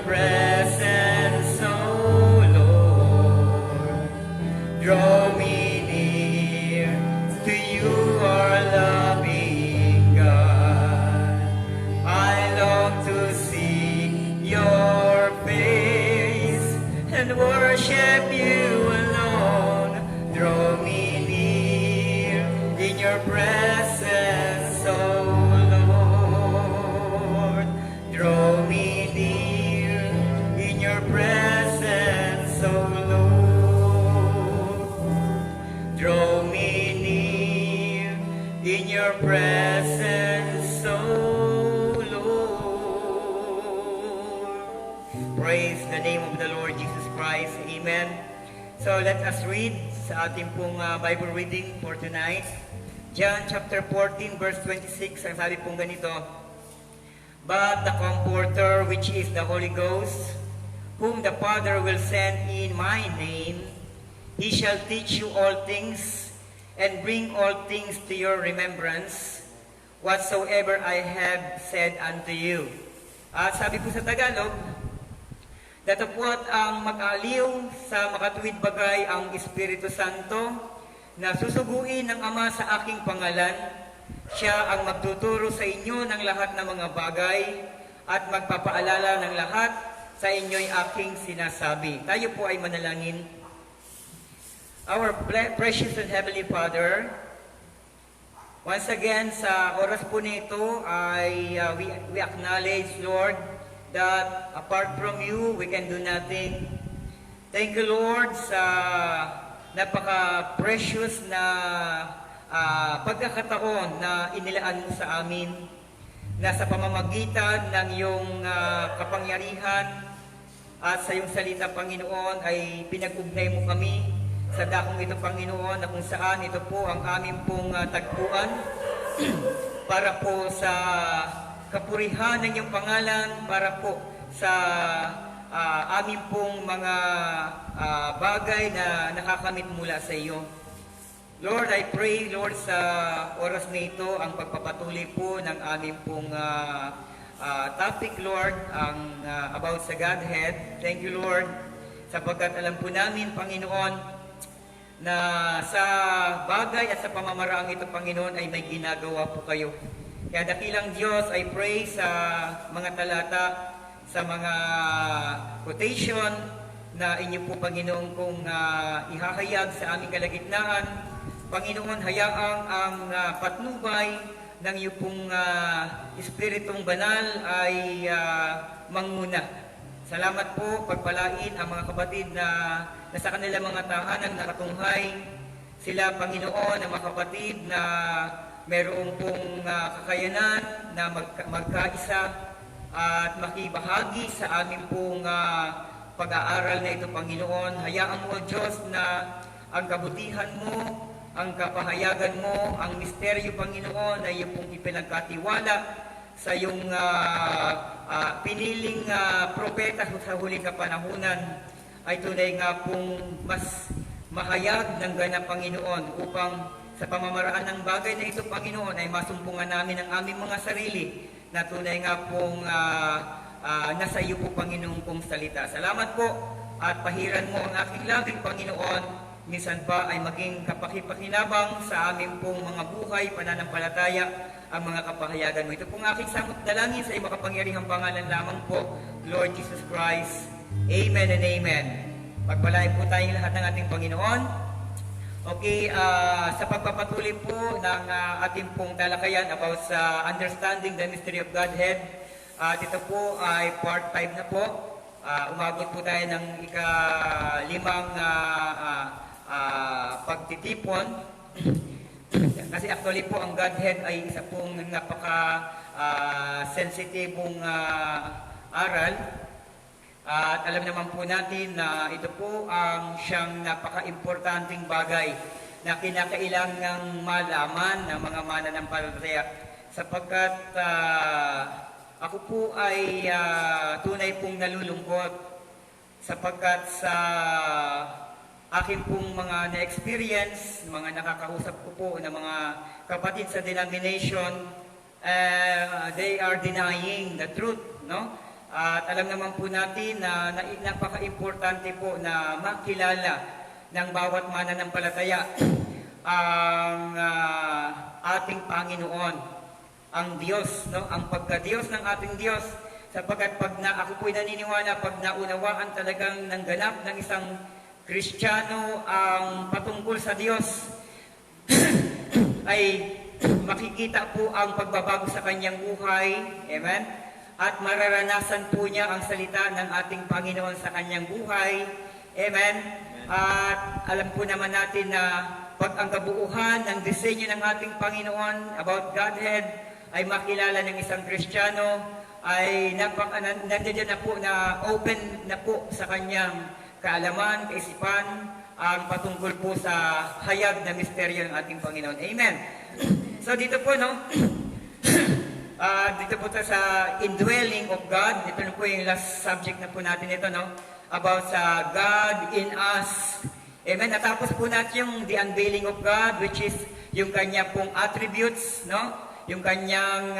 presence, O Lord. Draw me near to you, our loving God. I long to see your face and worship you alone. Draw me near in your presence, O Lord. Draw me near in your presence, O Lord. Draw me near in your presence, O Lord. Praise the name of the Lord Jesus Christ. Amen. So let us read sa ating pong Bible reading for tonight. John chapter 14 verse 26, ang sabi pong ganito, But the Comforter, which is the Holy Ghost, whom the Father will send in my name, he shall teach you all things, and bring all things to your remembrance, whatsoever I have said unto you. At sabi po sa Tagalog, datapwat ang mag-aliw sa makatuwid bagay ang Espiritu Santo, na susuguin ng Ama sa aking pangalan. Siya ang magtuturo sa inyo ng lahat ng mga bagay at magpapaalala ng lahat sa inyo'y aking sinasabi. Tayo po ay manalangin. Our precious and Heavenly Father, once again sa oras po nito ay we acknowledge, Lord, that apart from you, we can do nothing. Thank you, Lord, sa napaka-precious na pagkakataon na inilaan mo sa amin, na sa pamamagitan ng iyong kapangyarihan at sa iyong salita, Panginoon, ay pinag-ugnay mo kami sa dakong ito, Panginoon, na kung saan ito po ang aming pong tagpuan para po sa kapurihan ng iyong pangalan, para po sa amin pong mga bagay na nakakamit mula sa iyo. Lord, I pray, Lord, sa oras na ito, ang pagpapatuloy po ng aming pong topic, Lord, ang about sa Godhead. Thank you, Lord, sapagkat alam po namin, Panginoon, na sa bagay at sa pamamaraang ito, Panginoon, ay may ginagawa po kayo. Kaya dakilang Diyos, I pray sa mga talata, sa mga quotation na inyo po, Panginoon, kung ihahayag sa aming kalagitnaan. Panginoon, hayaang ang patnubay ng iyo pong Espiritong Banal ay manguna. Salamat po, pagpalain ang mga kapatid na sa kanilang mga tahanan nakatunghay. Sila, Panginoon, ang mga kapatid na mayroong pong kakayanan na magkaisa at makibahagi sa aming pong pag-aaral na ito, Panginoon. Hayaan mo, Diyos, na ang kabutihan mo, ang kapahayagan mo, ang misteryo, Panginoon, na iyong pong ipinagkatiwala sa iyong piniling propeta sa huling kapanahunan, ay tunay nga pong mas mahayag ng ganap, Panginoon, upang sa pamamaraan ng bagay na ito, Panginoon, ay masumpungan namin ang aming mga sarili na tunay nga pong nasa iyo po, Panginoon, pong salita. Salamat po at pahiran mo ang aking labing, Panginoon. Minsan pa ay maging kapakipakinabang sa aming pong mga buhay, pananampalataya, ang mga kapahayagan mo. Ito pong aking samot dalangin sa iyong makapangyarihang pangalan lamang po, Lord Jesus Christ. Amen and amen. Pagpalain po tayong lahat ng ating Panginoon. Okay, sa pagpapatuloy po ng ating pong talakayan about sa understanding the mystery of Godhead, ito po ay part 5 na po. Umabot po tayo ng ika-5 pagtitipon. Kasi actually po ang Godhead ay isa pong napaka-sensitibong aral. At alam naman po natin na ito po ang siyang napaka-importanting bagay na kinakailangang malaman ng mga mananampalataya, sapagkat ako po ay tunay pong nalulungkot sapagkat sa akin pong mga na-experience, mga nakakausap ko po na mga kapatid sa denomination, they are denying the truth, no? At alam naman po natin na, napaka-importante po na makilala ng bawat mananampalataya ang ating Panginoon, ang Diyos, no? Ang pagka-Diyos ng ating Diyos. Sapagkat ako po'y naniniwala, pag naunawaan talagang ng ganap ng isang Kristiyano ang patungkol sa Diyos, ay makikita po ang pagbabago sa kanyang buhay. Amen? At mararanasan po niya ang salita ng ating Panginoon sa kanyang buhay. Amen? At alam po naman natin na pag ang kabuuhan ng disenyo ng ating Panginoon about Godhead ay makilala ng isang Kristiyano, ay nandiyan na po na open na po sa kanyang kaalaman, kaisipan, ang patungkol po sa hayag na misteryo ng ating Panginoon. Amen. So dito po, no? Dito po sa indwelling of God. Ito na po yung last subject na po natin ito, no? About sa God in us. Amen. Natapos po natin yung the unveiling of God, which is yung kanya pong attributes, no? Yung kanyang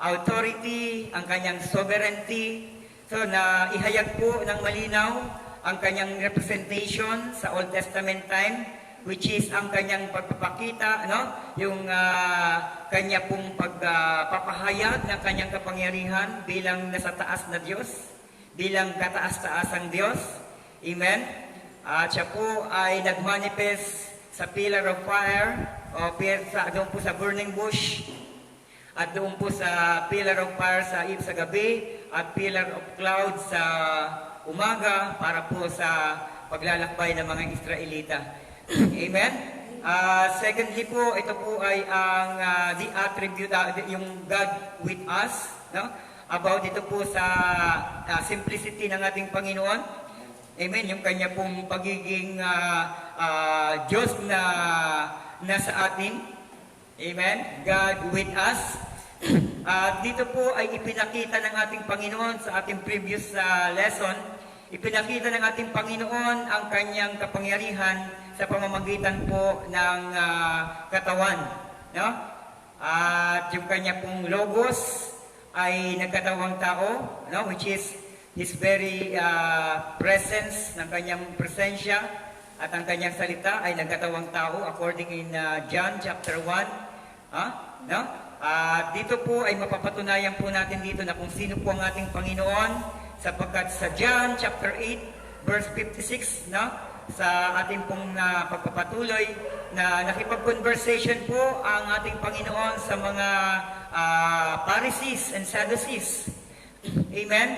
authority, ang kanyang sovereignty. So, na ihayag po ng malinaw ang kanyang representation sa Old Testament time, which is ang kanyang pagpapakita, no? Yung kanya pong pagpapahayag ng kanyang kapangyarihan bilang nasa taas na Diyos, bilang kataas-taasang Diyos. Amen? At siya po ay nagmanifest sa pillar of fire, o doon po sa burning bush, at doon po sa pillar of fire sa gabi, at pillar of cloud sa umaga, para po sa paglalakbay ng mga Israelita. Amen? Secondly po, ito po ay ang the attribute, yung God with us, no? About ito po sa simplicity ng ating Panginoon. Amen? Yung kanya pong pagiging Diyos na nasa atin. Amen? God with us. Dito po ay ipinakita ng ating Panginoon sa ating previous lesson. Ipinakita ng ating Panginoon ang kanyang kapangyarihan sa pamamagitan po ng katawan. No? At yung kanya pong logos ay nagkatawang tao, no? Which is His very presence, ng kanyang presensya, at ang kanyang salita ay nagkatawang tao according in John chapter 1. No? Dito po ay mapapatunayan po natin dito na kung sino po ang ating Panginoon, sapagkat sa John chapter 8 verse 56, no? Sa ating pong pagpapatuloy na nakipag-conversation po ang ating Panginoon sa mga Pharisees and Sadducees. Amen?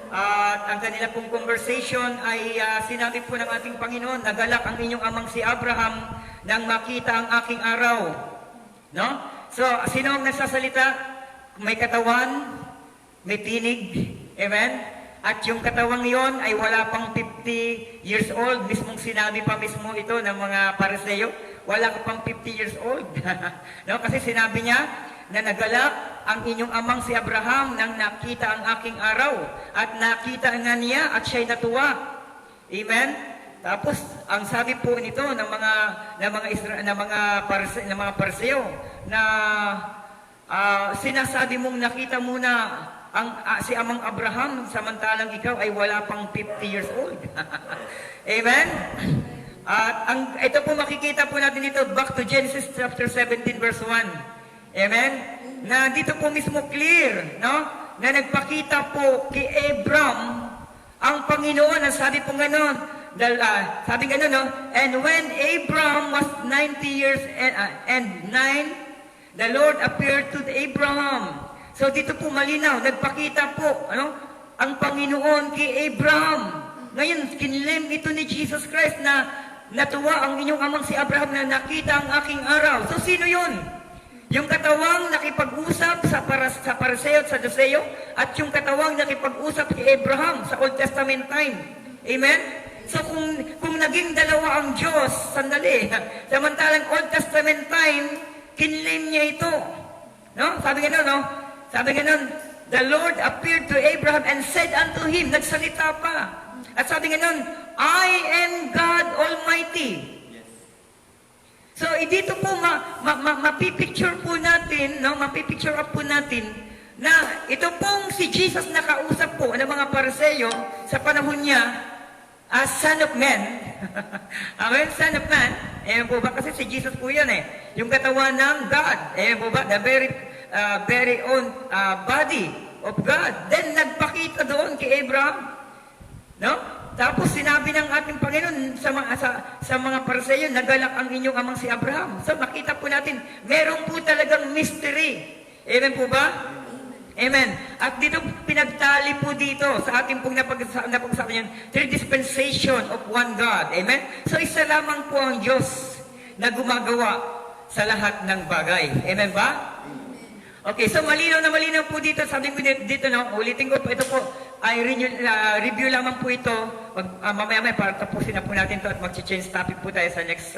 At ang kanila pong conversation ay sinabi po ng ating Panginoon, nagalak ang inyong amang si Abraham nang makita ang aking araw. No? So, sino ang nagsasalita? May katawan, may tinig. Amen? At yung katawang yon ay wala pang 50 years old. Mismong sinabi pa mismo ito ng mga Pariseo, wala ka pang 50 years old. No? Kasi sinabi niya na nagalak ang inyong amang si Abraham nang nakita ang aking araw. At nakita nga niya at siya'y natuwa. Amen? Tapos, ang sabi po nito ng mga Pariseo na sinasabi mong nakita mo na si amang Abraham, samantalang ikaw ay wala pang 50 years old. Amen? At ito po makikita po natin dito, back to Genesis chapter 17 verse 1. Amen? Na dito po mismo clear, no? Na nagpakita po kay Abram ang Panginoon. Ang sabi po gano'n, sabi gano'n, no? And when Abram was 90 years and 9, the Lord appeared to Abraham. So dito po malinaw, nagpakita po, ano? Ang Panginoon kay Abram. Ngayon, kinlem ito ni Jesus Christ na natuwa ang inyong amang si Abraham na nakita ang aking araw. So sino yun? Yung katawang nakipag-usap sa Pariseo at Sadduceo, at yung katawang nakipag-usap kay Abraham sa Old Testament time. Amen? So kung naging dalawa ang Diyos, sandali, samantalang Old Testament time, kinlem niya ito. No? Sabi gano'n, no? Sabi gano'n, the Lord appeared to Abraham and said unto him, nagsalita pa. At sabi gano'n, I am God Almighty. So, dito po mapipicture po natin, no? Mapipicture up po natin na ito pong si Jesus nakausap po ng mga Pariseo sa panahon niya as Son of Man. Amen, Son of Man. Ayan po ba? Kasi si Jesus po yan eh. Yung katawan ng God. Ayan po ba? The very own body of God. Then nagpakita doon kay Abraham. No? Tapos sinabi ng ating Panginoon sa mga Pariseo, nagalak ang inyong amang si Abraham. So makita po natin, meron po talagang mystery. Amen po ba? Amen. At dito, pinagtali po dito sa ating pong napag-usapan yan, three dispensation of one God. Amen? So isa lamang po ang Diyos na gumagawa sa lahat ng bagay. Amen ba? Okay, so malinaw na malinaw po dito. Sabi ko dito, no, ulitin ko po, ito po, ay review lamang po ito. Mamaya-maya para tapusin na po natin ito at mag-change topic po tayo sa next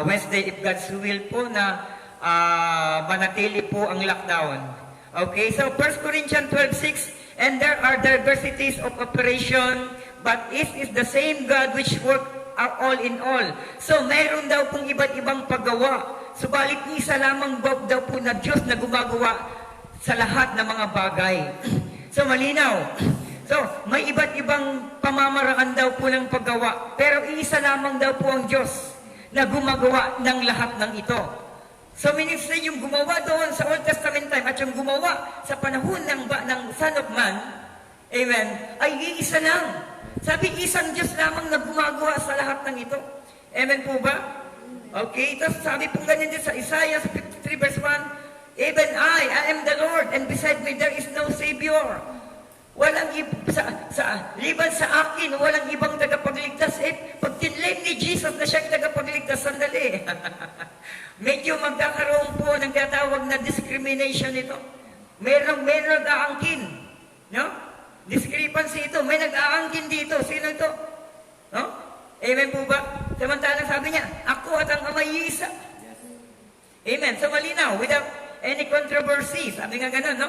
Wednesday, if God's will po, na manatili po ang lockdown. Okay, so 1 Corinthians 12:6, and there are diversities of operation, but it is the same God which work all in all. So mayroon daw pong iba't ibang paggawa. Subalit isa lamang daw po na Diyos na gumagawa sa lahat ng mga bagay. So malinaw. So may iba't ibang pamamaraan daw po ng paggawa. Pero isa lamang daw po ang Diyos na gumagawa ng lahat ng ito. So ministry yung gumawa doon sa Old Testament time at yung gumawa sa panahon ng Son of Man, amen, ay iisa lang. Sabi, isang Diyos lamang na gumagawa sa lahat ng ito. Amen po ba? Okay, tapos sabi po ganyan din sa Isaiah 53 verse 1, even I am the Lord, and beside me there is no Savior. Walang liban sa akin, walang ibang tagapagligtas. Pag tinlay ni Jesus na siyang tagapagligtas, sandali. Medyo magkakaroon po ng tatawag na discrimination ito. Merong nag-aangkin. No? Discrepancy ito. May nag-aangkin dito. Sino ito? No? Amen po ba? Samantalang sabi niya, ako at ang Ama isa. Amen. So malinaw, without any controversy. Sabi nga ganun, no?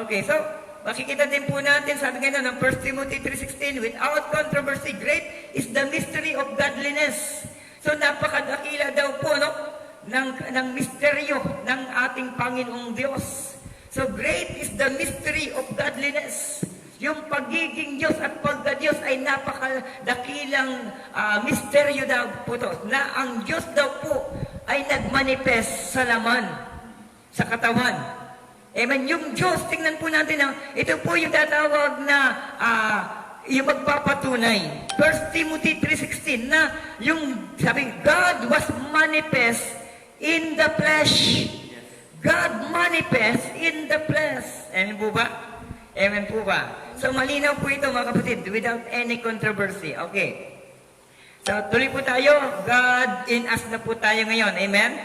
Okay, so makikita din po natin, sabi nga ng 1 Timothy 3:16, without controversy, great is the mystery of godliness. So napakadakila daw po, no? ng misteryo ng ating Panginoong Diyos. So great is the mystery of godliness. Yung pagiging Diyos at pagka-Diyos ay napakadakilang misteryo daw po ito, na ang Diyos daw po ay nagmanifest sa laman, sa katawan. Amen. Yung Diyos, tingnan po natin, ito po yung tatawag na yung magpapatunay. 1 Timothy 3:16 na yung sabi, God was manifest in the flesh. God manifest in the flesh. Amen po ba? Amen po ba? So malinaw po ito mga kapatid, without any controversy. Okay. So tuloy po tayo. God in us na po tayo ngayon. Amen?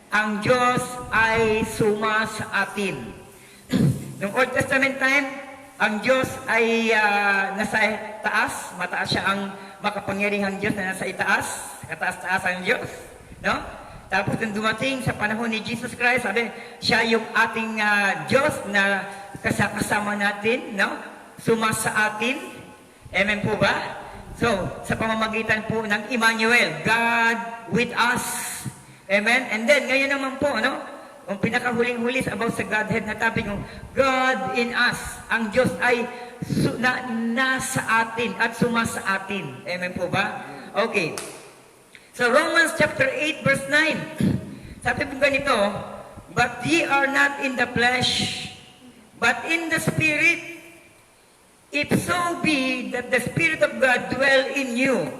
Ang Diyos ay suma sa atin. Noong Old Testament time, ang Diyos ay nasa taas. Mataas siya ang makapangyarihang Diyos na nasa itaas. Kataas-taas ang Diyos. No? Tapos nung dumating sa panahon ni Jesus Christ, sabi, siya yung ating Diyos na kasama natin, no? Suma sa atin. Amen po ba? So, sa pamamagitan po ng Emmanuel, God with us. Amen? And then, ngayon naman po, no? Ang pinakahuling-huli about sa Godhead na topic, God in us. Ang Diyos ay nasa atin at suma sa atin. Amen po ba? Okay. So Romans chapter 8 verse 9. Sabi po ganito, but ye are not in the flesh, but in the Spirit, if so be that the Spirit of God dwell in you.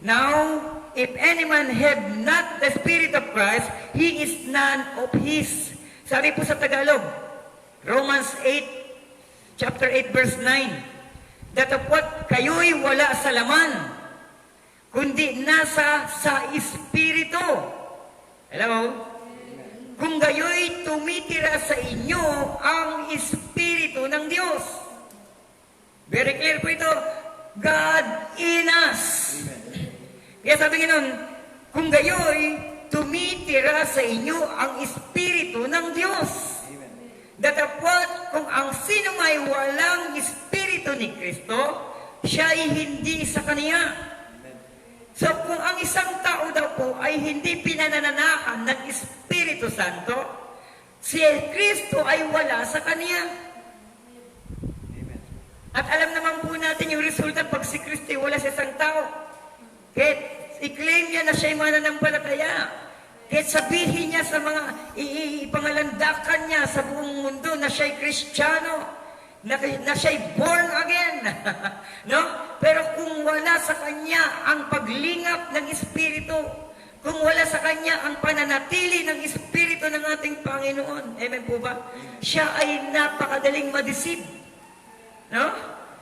Now, if any man have not the Spirit of Christ, he is none of his. Sabi po sa Tagalog, Romans 8, chapter 8 verse 9, datapwat kayo'y wala sa laman, kundi nasa sa Espiritu. Hello? Kung gayo'y tumitira sa inyo ang Espiritu ng Diyos. Very clear po ito. God in us. Kaya sabi nga nun, kung gayo'y tumitira sa inyo ang Espiritu ng Diyos. Datapwat kung ang sino may walang Espiritu ni Kristo, siya ay hindi sa Kaniya. So kung ang isang tao daw po ay hindi pinanananakan ng Espiritu Santo, Si Kristo ay wala sa kanya. Amen. At alam naman po natin yung resulta pag si Kristo ay wala sa isang tao. Kahit i-claim niya na siya'y mananampalataya, kahit sabihin niya sa mga ipangalandakan niya sa buong mundo na siya'y Kristiyano, na siya'y born again, no? Pero kung wala sa kanya ang paglingap ng Espiritu, kung wala sa kanya ang pananatili ng Espiritu ng ating Panginoon, amen po ba? Siya ay napakadaling ma-deceive, no?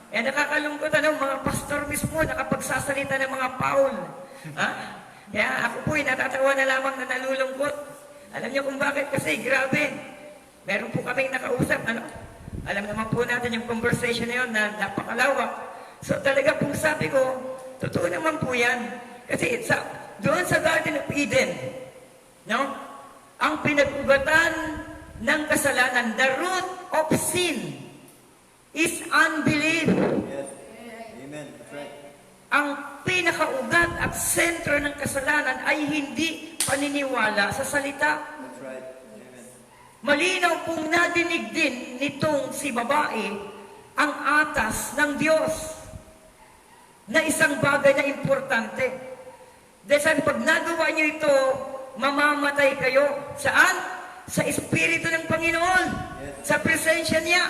Eh nakakalungkot, mga pastor mismo nakapagsasalita ng mga Paul, ha? Kaya ako po'y natatawa na lamang na nalulungkot. Alam niyo kung bakit? Kasi grabe, meron po kaming nakausap, alam naman po natin yung conversation na yun na napakalawak. So talaga pong sabi ko, totoo naman po yan. Kasi doon sa Garden of Eden, no? Ang pinag-ugatan ng kasalanan, the root of sin is unbelief. Yes. Amen. That's right. Ang pinakaugat at sentro ng kasalanan ay hindi paniniwala sa salita. That's right. Amen. Malinaw pong nadinig din nitong si babae ang atas ng Diyos na isang bagay na importante. Dahil sabi, pag nagawa niyo ito, mamamatay kayo. Saan? Sa Espiritu ng Panginoon. Yes. Sa presensya niya.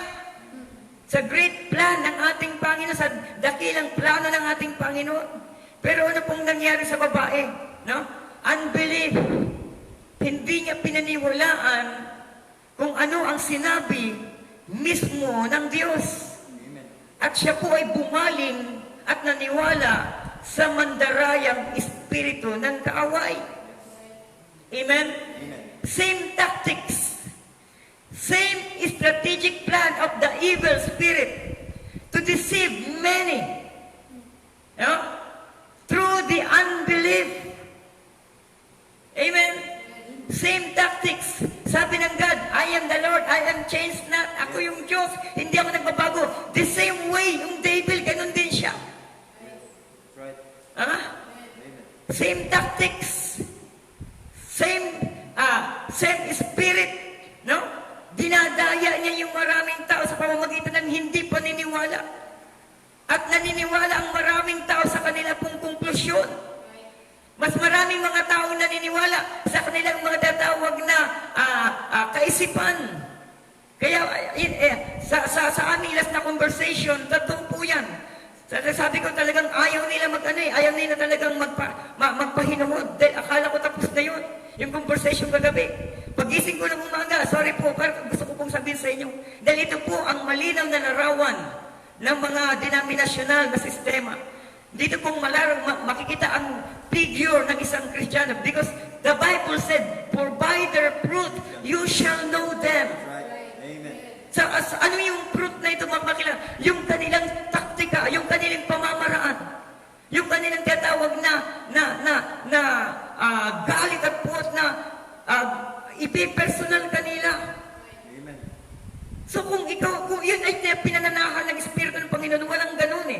Sa great plan ng ating Panginoon, sa dakilang plano ng ating Panginoon. Pero ano pong nangyari sa babae? No? Unbelief. Hindi niya pinaniwalaan kung ano ang sinabi mismo ng Diyos. Amen. At siya po ay bumaling at naniwala sa mandarayang espiritu ng kaaway. Amen? Amen. Same tactics. Same strategic plan of the evil spirit to deceive many, through the unbelief. Amen? Same tactics. Sabi ng God, I am the Lord, I am changed not. Ako yung Diyos, hindi ako nagbabago. The same way, yung devil, ganun din siya. That's right. Huh? Amen. Same tactics. Same spirit. No? Dinadaya niya yung maraming tao sa pamamagitan ng hindi paniniwala. At naniniwala ang maraming tao sa kanila pong konklusyon. Mas maraming mga tao naniniwala sa kanilang mga tatawag na kaisipan. Kaya sa aming last na conversation, totoo po yan. Sabi ko talagang ayaw nila ayaw nila talagang magpahinuhod. Dahil akala ko tapos na yun. Yung conversation kagabi. Pagising ko ng umaga, sorry po, pero gusto ko pong sabihin sa inyo. Dahil ito po ang malinaw na larawan ng mga denominasyonal na sistema. Dito pong makikita ang figure ng isang Kristiyano. Because the Bible said, for by their fruit, you shall know them. That's right. Amen. Ano yung fruit na ito mapakilala? Yung kanilang taktika, yung kanilang pamamaraan, yung kanilang tinatawag na galit at puot na ipipersonal kanila. Amen. So kung yun ay pinananahan ng Espiritu ng Panginoon, walang ganun eh.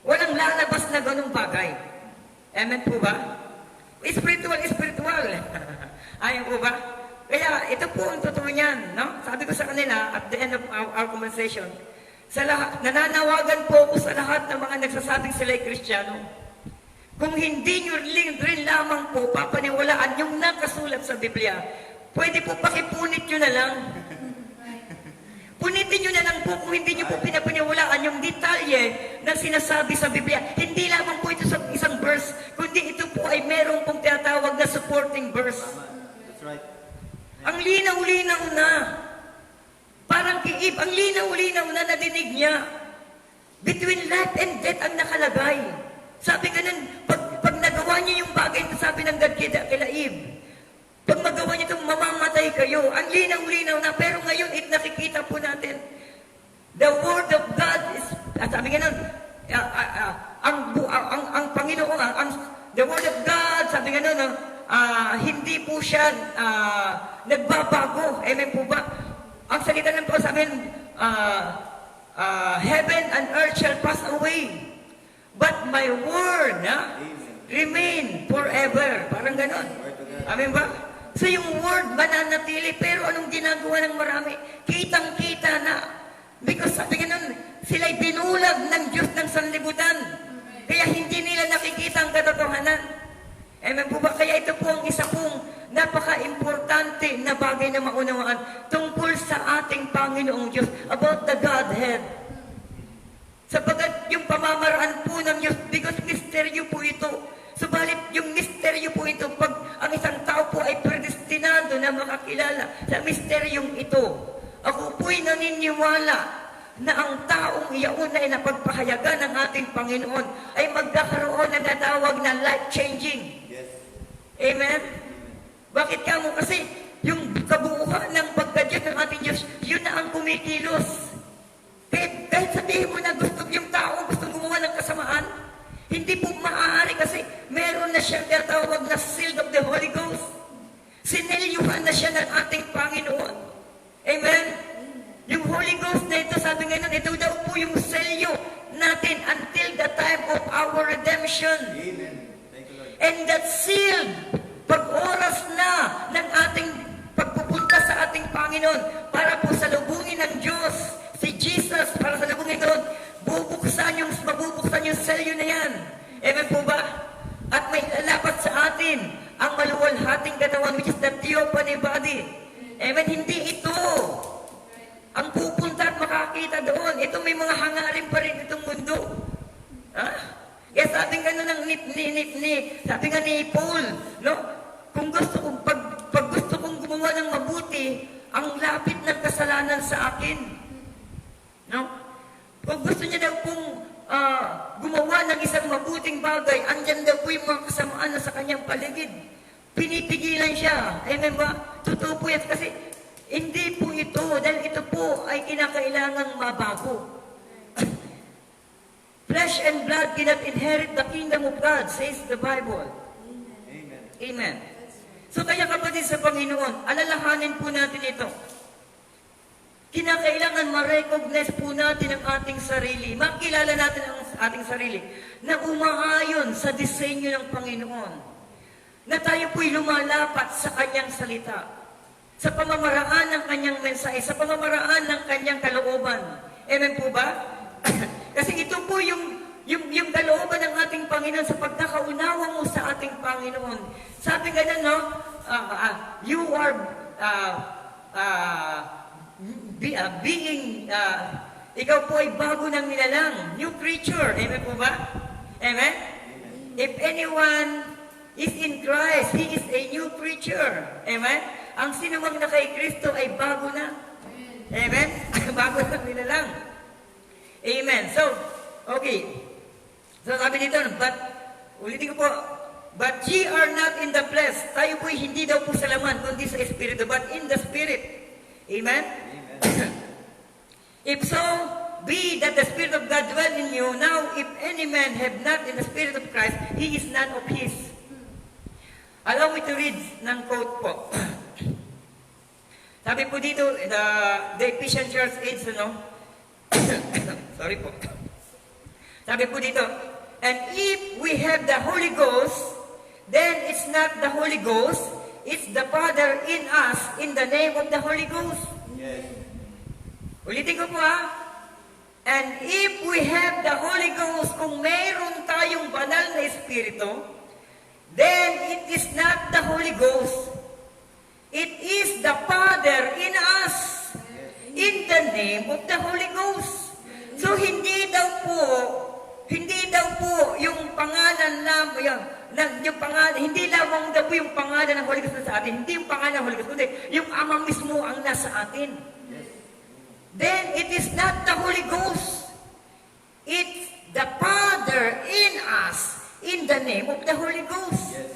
Walang lalabas na ganung bagay. Amen po ba? Spiritual. Ayaw po ba? Kaya ito po ang totoo niyan, no? Sabi ko sa kanila at the end of our conversation, nananawagan po ako sa lahat ng mga nagsasabing sila'y Kristiyano. Kung hindi nyo rin lamang po papaniwalaan yung nakasulat sa Biblia, pwede po pakipunit nyo na lang. Punitin nyo na lang po kung hindi nyo po pinapaniwalaan yung detalye na sinasabi sa Biblia. Hindi lamang po ito sa isang verse, kundi ito po ay meron pong tinatawag na supporting verse. That's right. Ang linaw-linaw na. Parang kiib, ang linaw-linaw na nadinig niya. Between life and death ang nakalagay. Sabi ganun, pag nagawa niyo yung bagay na sabi ng God kila Eve, pag magawa niyo itong mamamatay kayo, ang linaw-linaw na, pero ngayon nakikita po natin, the Word of God is, sabi ganun, ang Panginoon, the Word of God, sabi ganun, hindi po siya nagbabago. Amen po ba? Ang salita ng po sabi, heaven and earth shall pass away, but my word remain forever. Parang ganon. Amen ba? So yung word mananatili, pero anong ginagawa ng marami? Kitang-kita na. Because sabi ganun, sila'y binulag ng Diyos ng sanlibutan. Kaya hindi nila nakikita ang katotohanan. Amen po ba? Kaya ito po ang isa pong napaka-importante na bagay na maunawaan tungkol sa ating Panginoong Diyos about the Godhead. Sapagat yung pamamaraan po ng Diyos, because misteryo po ito. Subalit yung misteryo po ito, pag ang isang tao po ay predestinado na makakilala sa misteryong ito, ako po'y naniniwala na ang taong iyaon na napagpahayagan ng ating Panginoon ay magkakaroon na natawag na life-changing. Yes. Amen? Bakit ka mo? Kasi yung kabuuan ng pagkadiyos ng ating Diyos, yun na ang kumikilos. Kahit sabihin mo na gusto yung tao, gusto gumawa ng kasamaan, hindi po maaari kasi meron na siyang tinatawag na seal of the Holy Ghost. Sinelyuhan na siya ng ating Panginoon. Amen? Yung Holy Ghost na ito, sabi ngayon, ito daw po yung selyo natin until the time of our redemption. Amen. Thank you, Lord. And that seal, pag oras na ng ating pagpupunta sa ating Panginoon para po salubungin ng Diyos, si Jesus, para salubungin doon, mabubuksan yung selyo na yan. Amen po ba? At may lalapat sa atin ang maluwalhating katawan, which is the theophany body. Amen, hindi ito ang pupunta at makakita doon. Ito may mga hangarin pa rin itong mundo. Ha? Kaya sabi nga sabi nga ni Paul, no? Kung gusto kong, pag gusto kong gumawa ng mabuti, ang lapit ng kasalanan sa akin. No? Kung gusto niya daw pong gumawa ng isang mabuting bagay, andyan daw po yung mga kasamaan na sa kanyang paligid. Pinipigilan siya. Amen ba? Totoo po yan. Kasi hindi po ito, dahil ito po ay kinakailangang mabago. Flesh and blood cannot inherit the kingdom of God, says the Bible. Amen. Amen. So kaya kapatid sa Panginoon, alalahanin po natin ito. Kinakailangan ma-recognize po natin ang ating sarili, makilala natin ang ating sarili, na umaayon sa disenyo ng Panginoon. Na tayo po'y lumalapat sa Kanyang salita, sa pamamaraan ng Kanyang mensahe, sa pamamaraan ng Kanyang kalooban. Amen po ba? Kasi ito po yung kalooban ng ating Panginoon sa pagkakaunawa mo sa ating Panginoon. Sabi nga na, no, you are ikaw po ay bago ng nilalang, new creature. Amen po ba? Amen? If anyone is in Christ, he is a new creature. Amen? Ang sinumang na kay Kristo ay bago na. Amen? Bago ng nilalang. Amen. So, okay. So, sabi dito, ulitin ko po, but ye are not in the flesh. Tayo po'y hindi daw po sa laman, kundi sa Espiritu, but in the Spirit. Amen? Amen. If so, be that the Spirit of God dwell in you. Now, if any man have not in the Spirit of Christ, he is none of his. Allow me to read ng quote po. Sabi po dito, the Ephesian Church Age, sorry po. Sabi po dito, and if we have the Holy Ghost, then it's not the Holy Ghost, it's the Father in us in the name of the Holy Ghost. Yes. Ulitin ko po and if we have the Holy Ghost, kung mayroon tayong banal na Espiritu, then it is not the Holy Ghost. It is the Father in us in the name of the Holy Ghost. So hindi daw po yung pangalan lang, yung pangalan, hindi lamang daw po yung pangalan ng Holy Ghost sa atin, hindi yung pangalan ng Holy Ghost, kundi yung Ama mismo ang nasa atin. Then it is not the Holy Ghost. It's the Father in us in the name of the Holy Ghost. Yes.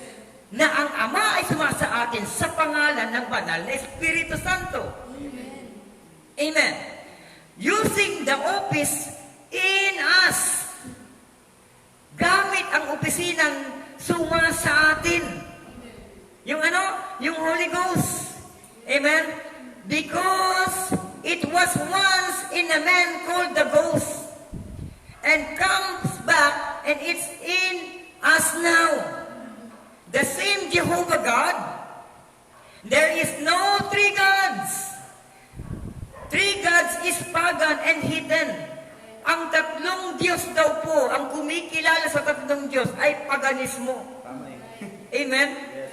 Na ang Ama ay sumasa atin sa pangalan ng banal na Espiritu Santo. Amen. Amen. Using the office in us. Gamit ang opisinang sumasa atin. Yung Yung Holy Ghost. Amen. Because it was once in a man called the Ghost and comes back and it's in us now. The same Jehovah God three gods. Three gods is pagan and hidden. Ang tatlong Diyos daw po, ang kumikilala sa tatlong Diyos ay paganismo. Tama eh. Amen? Yes.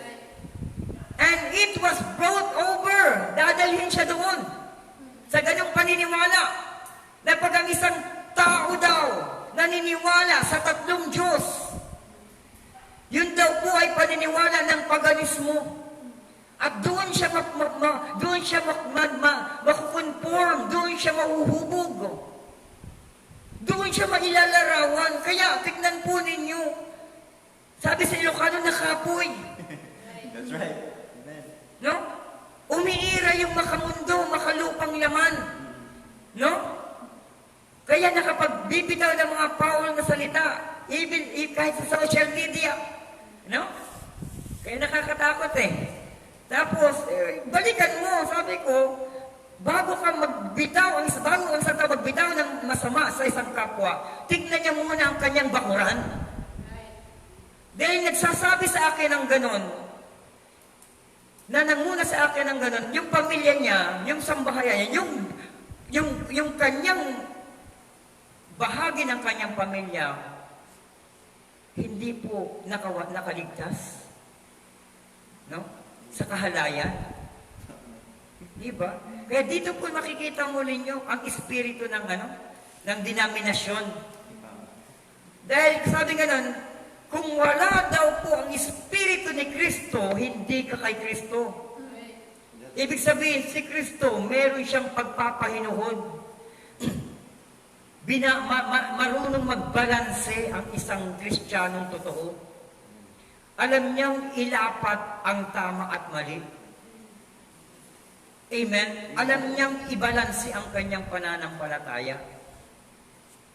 And it was brought over. Dadalhin siya doon. Sa ganong paniniwala, na pag ang isang tao daw naniniwala sa tatlong Diyos, yun daw po ay paniniwala ng paganismo. At doon siya makukonform, doon siya mahuhubog. Doon siya mailalarawan. Kaya, tignan po ninyo. Sabi sa Ilocano, nakapoy. That's right. Amen. No? Umiira yung makamundo, makalupang laman. No? Kaya nakapagbibitaw ng mga foul na salita, even kahit sa social media. No? Kaya nakakatakot eh. Tapos, balikan mo, sabi ko, bago ang isang tao magbitaw ng masama sa isang kapwa, tignan niya muna ang kanyang bakuran. Dahil nagsasabi sa akin ng ganon, na nanguna sa akin ng ganon, yung pamilya niya, yung sambahayan niya, yung kanyang bahagi ng kanyang pamilya, hindi po nakaligtas. No? Sa kahalayan. Diba? Kaya dito po makikita mo ninyo ang espiritu ng ng denominasyon. Dahil sabi nga nun, kung wala daw po ang espiritu ni Kristo, hindi ka kay Kristo. Ibig sabihin, si Kristo, meron siyang pagpapahinuhod. Marunong magbalanse ang isang Kristiyanong totoo. Alam niyang ilapat ang tama at mali. Amen? Alam niyang ibalanse ang kanyang pananampalataya.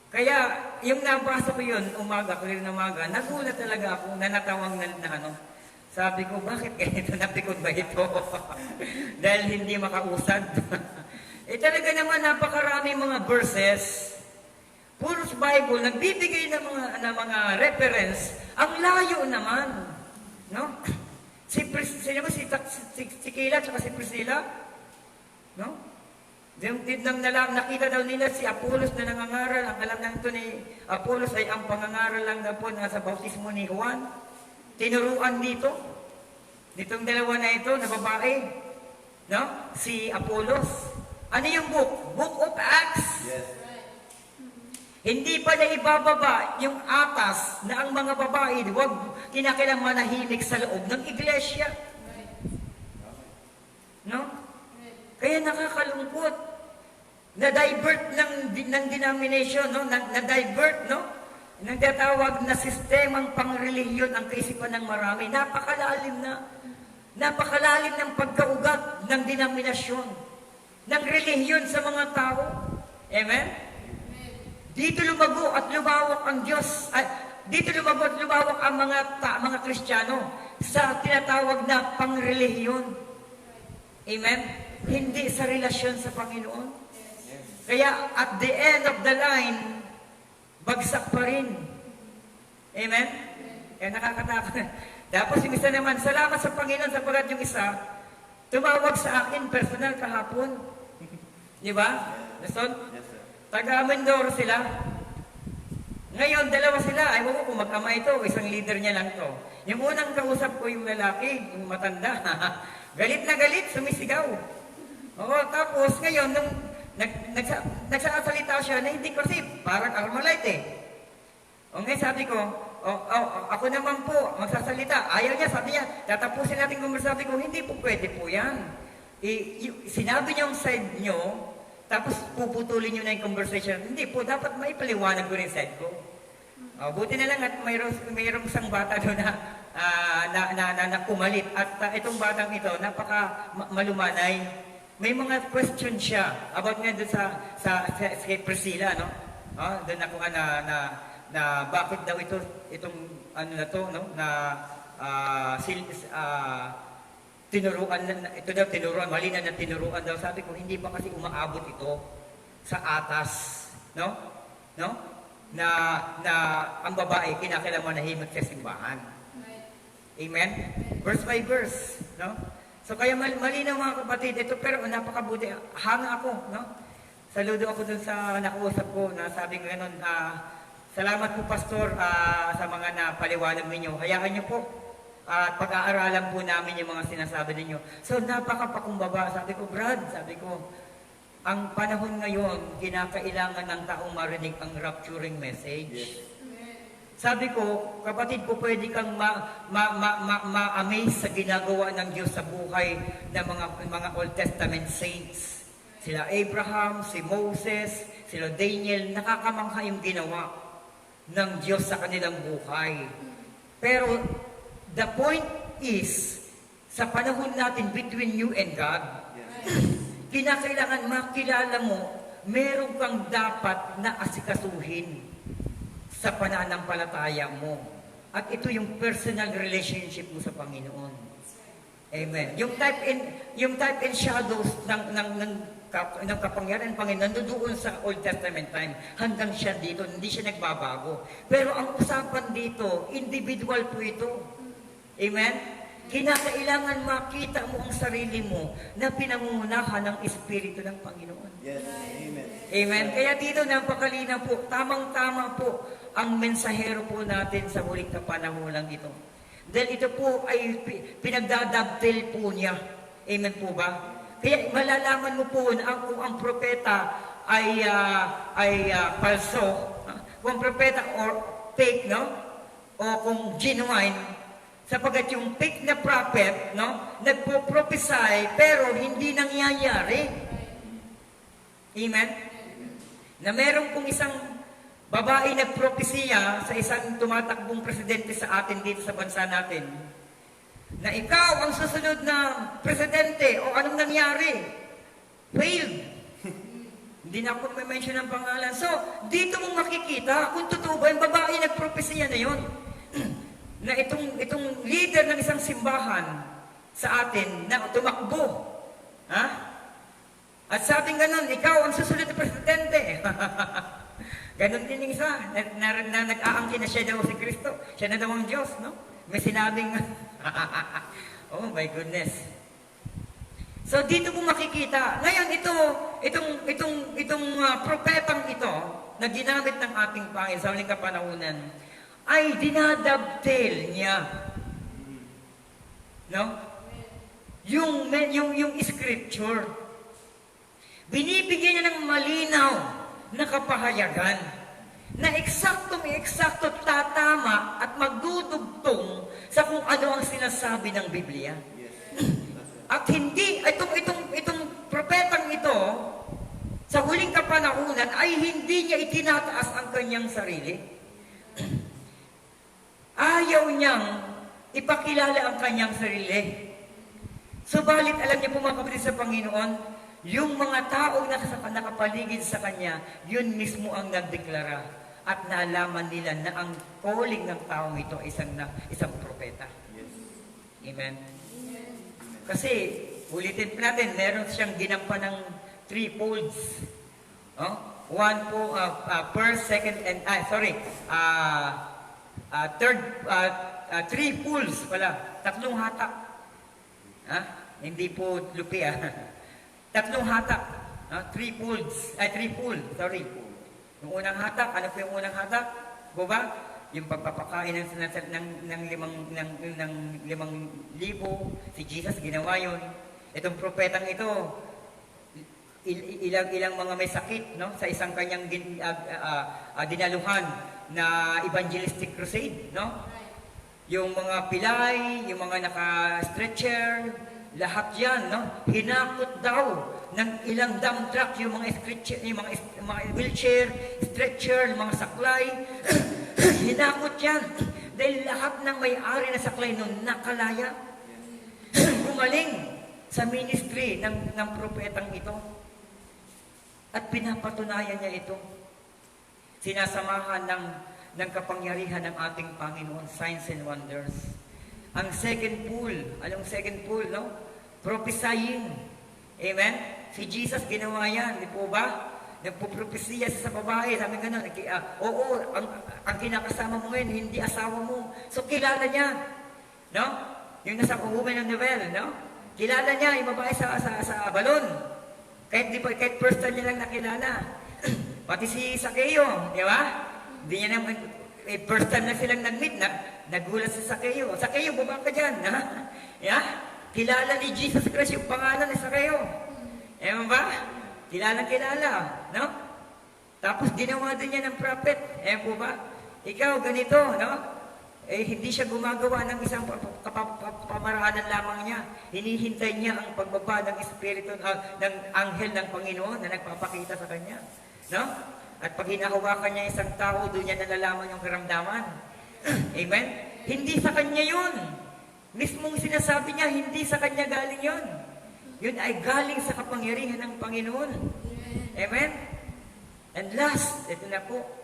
Kaya, yung nabasa ko yun, clear na umaga, nagulat talaga ako na natawang sabi ko, bakit ganito? Napikon ba ito? Dahil hindi makausad. Talaga naman, napakarami mga verses. Puros Bible, nagbibigay ng mga reference. Ang layo naman. No? Si Kila at si Priscilla, no? Nakita daw nila si Apollos na nangangaral. Ang alam lang ito ni Apollos ay ang pangangaral lang na po sa bautismo ni Juan. Tinuruan dito. Ditong dalawa na ito, na babae. No? Si Apollos. Ano yung book? Book of Acts. Yes. Hindi pa na ibababa yung atas na ang mga babae, huwag kinakailang manahimik sa loob ng iglesia. No? Kaya nakakalungkot. Na-divert ng denomination, no? Na-divert, no? Nang tatawag na sistemang pangrelihiyon ang kaisipan ng marami. Napakalalim ng pagkaugat ng denominasyon, ng relihiyon sa mga tao. Amen? Dito lumago at lumawak ang Diyos. Dito lumago at lumawak ang mga Kristiyano sa tinatawag na pangrelihiyon. Amen? Hindi sa relasyon sa Panginoon. Kaya at the end of the line, bagsak pa rin. Amen? Kaya nakakatakot. Tapos yung isa naman, salamat sa Panginoon sapagkat yung isa, tumawag sa akin personal kahapon. Di ba? Nasod? Yes, sir. Taga-Mindoro sila. Ngayon, dalawa sila. Ay, wag ko kung mag-ama ito. Isang leader niya lang to. Yung unang kausap ko yung lalaki, yung matanda. Galit na galit, sumisigaw. Oo, tapos ngayon, nung nagsasalita siya na hindi kasi parang Carmelite eh. O ngayon sabi ko, ako naman po, magsasalita. Ayaw niya, sabi niya, tatapusin natin kung sabi ko, hindi po pwede po yan. Sinabi niyo yung side niyo, tapos puputulin nyo na yung conversation. Hindi po, dapat maipaliwanag ko rin side ko. Buti na lang at mayroong isang bata doon na kumalit. At itong batang ito, napaka malumanay. May mga question siya about nga doon sa Priscilla, no? Doon ako na bakit daw itong ano na to, no? Tinuruan, mali na tinuruan daw. Sabi ko, hindi ba kasi umaabot ito sa atas, no? No? Na ang babae kinakailangan manahimik sa simbahan. Amen? Verse by verse, no? So kaya malinaw mga kapatid, ito pero napakabuti. Hanga ako, no? Saludo ako dun sa nakausap ko na sabi nga ganun, salamat po Pastor sa mga napaliwanag ninyo. Hayaan niyo po at pag-aaralan po namin yung mga sinasabi ninyo. So napakapakumbaba. Sabi ko, Brad, sabi ko, ang panahon ngayon, kinakailangan ng taong marinig ang rapturing message. Yes. Sabi ko, kapatid ko, pwede kang ma-amaze sa ginagawa ng Diyos sa buhay ng mga Old Testament saints. Sila Abraham, si Moses, sila Daniel, nakakamangha yung ginawa ng Diyos sa kanilang buhay. Pero the point is, sa panahon natin between you and God, kinakailangan makilala mo, meron kang dapat na asikasuhin sa pananampalataya mo. At ito yung personal relationship mo sa Panginoon. Amen. Yung type and shadows ng kapangyarihan ng Panginoon nandoon sa Old Testament time. Hanggang siya dito, hindi siya nagbabago. Pero ang usapan dito, individual po ito. Amen? Kinakailangan makita mo ang sarili mo na pinangungunahan ng Espiritu ng Panginoon. Yes. Amen. Amen. Kaya dito napakalinaw po, tamang-tama po ang mensahero po natin sa huling kapanahunan ito. Dahil ito po ay pinagdadabtel po niya. Amen po ba? Kaya malalaman mo po kung ang propeta ay falso, kung propeta or fake, no? O kung genuine, sapagkat yung fake na prophet, no, nagpo-prophesy pero hindi nangyayari. Amen? Na meron pong isang babae nagpropesiya sa isang tumatakbong presidente sa atin dito sa bansa natin, na ikaw ang susunod na presidente o anong nangyari? Failed. Hindi na ako may-mention ng pangalan. So, dito mong makikita kung totoo ba yung babae nagpropesiya na yun. Na itong leader ng isang simbahan sa atin na tumakbo. Ha? At sabing ganun, ikaw ang susunod na presidente. Ganon din yung isa, na nag-aangkin na siya daw si Kristo. Siya na daw ang Diyos, no? May sinabing, oh my goodness. So dito mo makikita. Ngayon, itong propetang ito, na ginamit ng ating Panginoon sa huling kapanahunan, ay dinadabtel niya. No? Yung scripture. Binibigyan niya ng malinaw na kapahayagan na eksakto tatama at magdudugtong sa kung ano ang sinasabi ng Biblia. At hindi, itong propetang ito, sa huling kapanahunan, ay hindi niya itinataas ang kanyang sarili. Ayaw niyang ipakilala ang kanyang sarili. Subalit, alam niyo po mga kapatid sa Panginoon, yung mga taong nakapaligid sa kanya, yun mismo ang nagdeklara at naalaman nila na ang calling ng taong ito ay isang propeta. Yes. Amen? Kasi, ulitin pa natin, meron siyang ginampan ng 3 folds. Oh? One po, first, second, and, third, 3 folds pala. 3 hatak. Hindi po lupi, 3 hatak. 3 folds. 3 fold, sorry. Yung unang hatak, ano po yung unang hatak? Ba? Yung pagpapakain ng 5,000, si Jesus ginawa yun. Itong propetang ito, ilang mga may sakit, no? Sa isang kanyang dinaluhan na evangelistic crusade, no? Yung mga pilay, yung mga naka-stretcher, lahat yan, no? Hinakot daw ng ilang dump truck yung mga stretcher, yung mga wheelchair, stretcher, mga saklay. Hinakot yan. Dahil lahat ng may-ari na saklay nun nakalaya. Gumaling sa ministry ng propetang ito. At pinapatunayan niya ito. Sinasamahan ng kapangyarihan ng ating Panginoon, signs and wonders. Ang second pool, anong second pool, no? Prophesying. Amen? Si Jesus ginawa yan, di po ba? Nagpupropesiya sa babae, sabi ganun, ang kinakasama mo ngayon, hindi asawa mo. So kilala niya, no? Yung nasa Woman of the Well, no? Kilala niya yung babae sa balon. Kahit first time niya lang nakilala. Pati si Sakeo, di ba? Hindi niya naman, first time na silang nag-meet, nagulat si Sakeo. Sakeo, baba ka dyan. Ha? Yeah? Kilala ni Jesus Christ yung pangalan ni Sakeo. Ewan ba? Kilala, no? Tapos ginawa din niya ng prophet. Ewan po ba? Ikaw, ganito, no? Hindi siya gumagawa ng isang pamaraanan lamang niya. Hinihintay niya ang pagbaba ng Espiritu, ng Anghel ng Panginoon na nagpapakita sa kanya. No? At pag hinahawakan niya isang tao, doon niya nalalaman yung karamdaman. Amen? Hindi sa kanya yun. Mismong sinasabi niya, hindi sa kanya galing yun. Yun ay galing sa kapangyarihan ng Panginoon. Amen? And last, ito na po,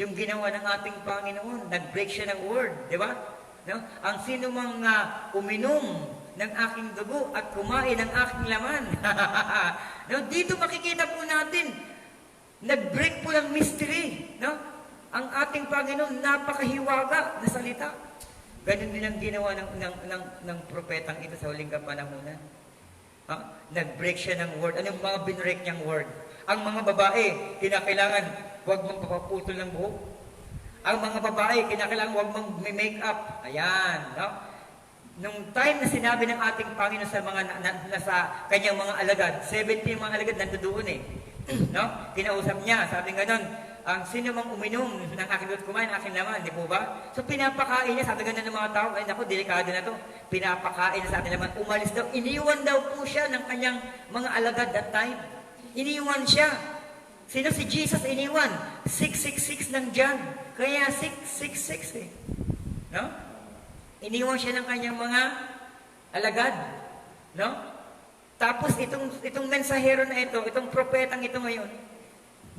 yung ginawa ng ating Panginoon, nag-break siya ng word, di ba? No? Ang sino mang uminom ng aking dugo at kumain ng aking laman. No? Dito makikita po natin, nag-break po ng mystery. No? Ang ating Panginoon, napakahiwaga na salita. Ganun din ang ginawa ng propetang ito sa huling kapanahunan. Nag-break siya ng word. Anong mga binrek niyang word? Ang mga babae, kinakailangan huwag mong papaputol ng buhok. Ang mga babae, kinakailangan huwag mong make up. Ayan, no? Nung time na sinabi ng ating Panginoon sa mga nasa kanyang mga alagad, 70 mga alagad nandoon eh. No? Kinausap niya, sabi nga nun, ang sino mang uminom ng aking dugo at kumain ng aking laman, di po ba? So pinapakain niya, sabi ganun ng mga tao, ay naku, delikado na to. Pinapakain sa ating laman, umalis daw, iniwan daw po siya ng kanyang mga alagad that time. Iniwan siya. Sino si Jesus iniwan? 666 ng John. Kaya 666 eh. No? Iniwan siya ng kanyang mga alagad. No? Tapos itong mensahero na ito, itong propetang ito ngayon,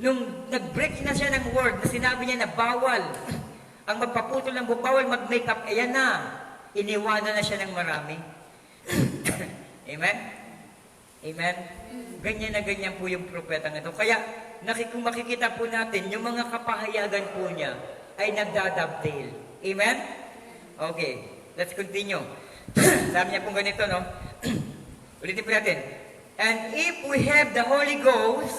nung nag-break na siya ng word, na sinabi niya na bawal ang magpaputol ng buhok, bawal mag-makeup, ayan na, iniwanan na siya ng marami. Amen? Amen? Ganyan na ganyan po yung propetang ito. Kaya, kung makikita po natin, yung mga kapahayagan po niya ay nagdadovetail. Amen? Okay, let's continue. Sabi niya po ganito, no? Ulitin po natin. And if we have the Holy Ghost,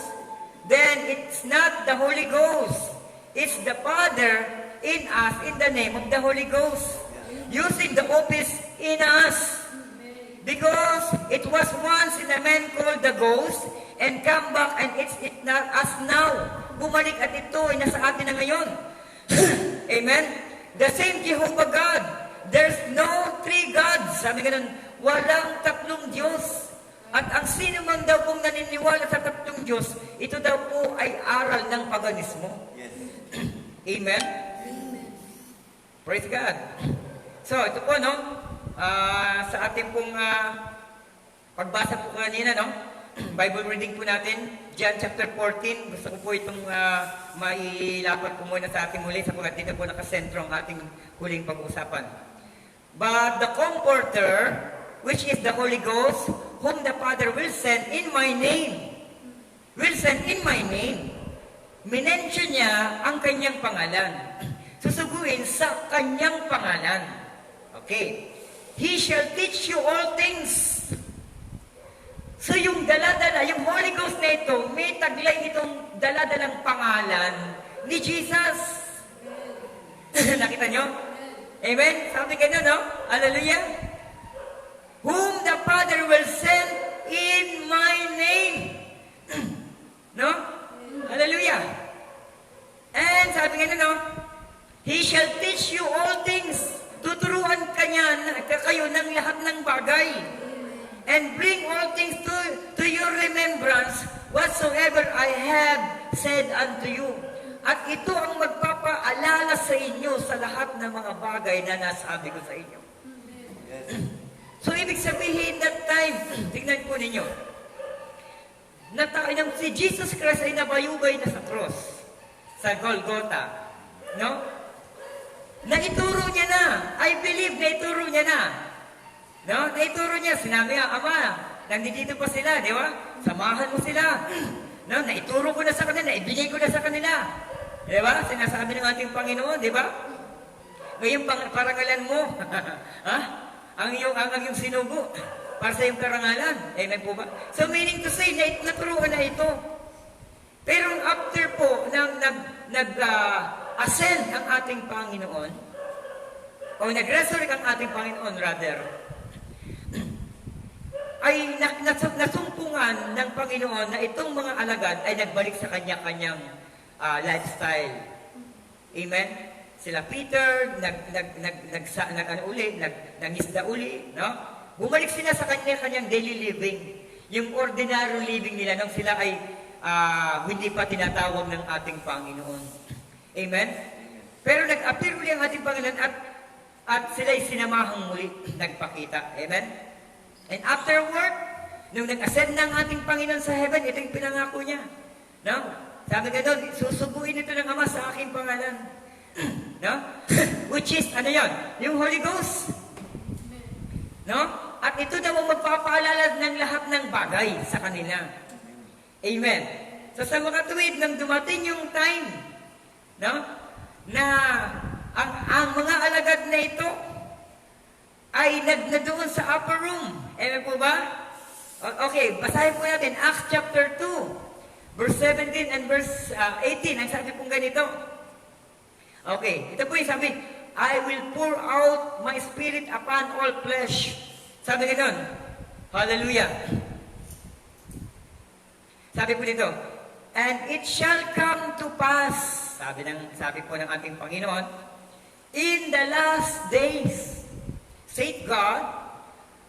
then it's not the Holy Ghost. It's the Father in us, in the name of the Holy Ghost. Using the office in us. Because it was once in a man called the Ghost, and come back, and it's not us now. Bumalik at ito ay nasa atin na ngayon. Amen? The same Jehovah God. There's no three gods. Sabi ganun, walang tatlong Diyos. At ang sino man daw pong naniniwala sa tatlong Diyos, ito daw po ay aral ng paganismo. Yes. Amen? Praise God. So, ito po, no? Sa ating pong pagbasa po kanina, no? Bible reading po natin, John chapter 14. Gusto ko po itong mailapat po muna sa ating muli sapagkat dito po nakasentro ang ating huling pag-uusapan. But the Comforter, which is the Holy Ghost, whom the Father will send in my name. Will send in my name. Minention niya ang kanyang pangalan. Susuguin sa kanyang pangalan. Okay. He shall teach you all things. So yung daladala, yung Holy Ghost na ito, may taglay itong daladalang pangalan ni Jesus. Nakita nyo? Amen? Sabi ka no? Hallelujah? Whom the Father will send in my name. No? Hallelujah? And sabi ka no? He shall teach you all things. Tuturuan kayo ng lahat ng bagay. And bring all things to your remembrance whatsoever I have said unto you. At ito ang magpapaalala sa inyo sa lahat ng mga bagay na nasabi ko sa inyo. Yes. So, ibig sabihin that time, tignan po ninyo, si Jesus Christ ay nabayubay na sa cross, sa Golgotha. No? Naituro niya na. I believe naituro niya na. No? Naituro niya. Sinabi nga, Ama, nandito pa sila, di ba? Samahan mo sila. No? Naituro ko na sa kanila, naibigay ko na sa kanila. Di ba? Sinasabi ng ating Panginoon, di ba? Ngayon, parangalan mo. Ha? Ang iyong sinugo. para sa iyong karangalan. Amen po ba? So meaning to say, naturuan na ito. Pero after po, nag-ascend ang ating Panginoon, o nag-resurrect ang ating Panginoon rather, ay nasumpungan ng Panginoon na itong mga alagad ay nagbalik sa kanya-kanyang lifestyle. Amen? Sila Peter, nangisda uli, no? Bumalik sila sa kanya-kanyang daily living. Yung ordinary living nila nung sila ay hindi pa tinatawag ng ating Panginoon. Amen? Pero nag-appear uli ang ating Panginoon at sila'y sinamahang muli, nagpakita. Amen? And afterward, nung nag-ascend ng ating Panginoon sa heaven, ito yung pinangako niya. No? Sabi ka doon, susubuin ito ng Ama sa aking pangalan. No? Which is, ano yan? Yung Holy Ghost. No? At ito daw ang magpapaalala ng lahat ng bagay sa kanila. Amen. So sa mga tuwid, nang dumating yung time, no? Na ang mga alagad na ito ay nagdoon sa upper room. Amen po ba? Okay, basahin po natin Acts chapter 2, verse 17 and verse 18. Ang sabi pong ganito. Okay, ito po yung sabi, I will pour out my spirit upon all flesh. Sabi ganoon. Hallelujah. Sabi po dito, and it shall come to pass, sabi po ng ating Panginoon, in the last days, saith God,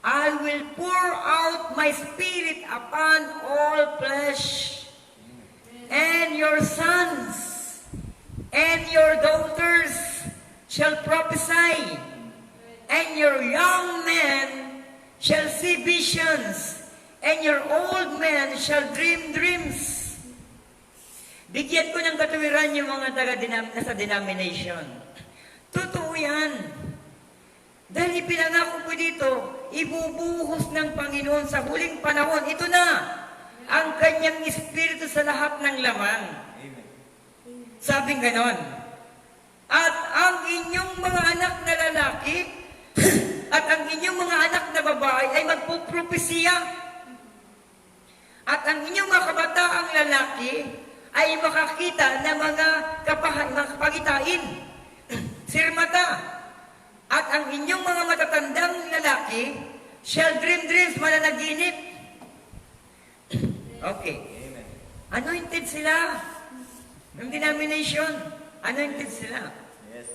I will pour out my spirit upon all flesh, and your sons and your daughters shall prophesy, and your young men shall see visions, and your old men shall dream dreams. Bigyan ko ng katuwiran yung mga nasa denomination. Totoo yan. Dahil ipinangako po dito, ibubuhos ng Panginoon sa huling panahon. Ito na, ang kanyang Espiritu sa lahat ng laman. Amen. Sabing ganon. At ang inyong mga anak na lalaki, at ang inyong mga anak na babae ay magpupropesiya. At ang inyong mga kabataang lalaki ay makakita ng mga kapagitain. Sirmata. At ang inyong mga matatandang lalaki shall dream dreams, mananaginip. Okay. Amen. Anointed sila. Ng denomination. Anointed sila. Yes.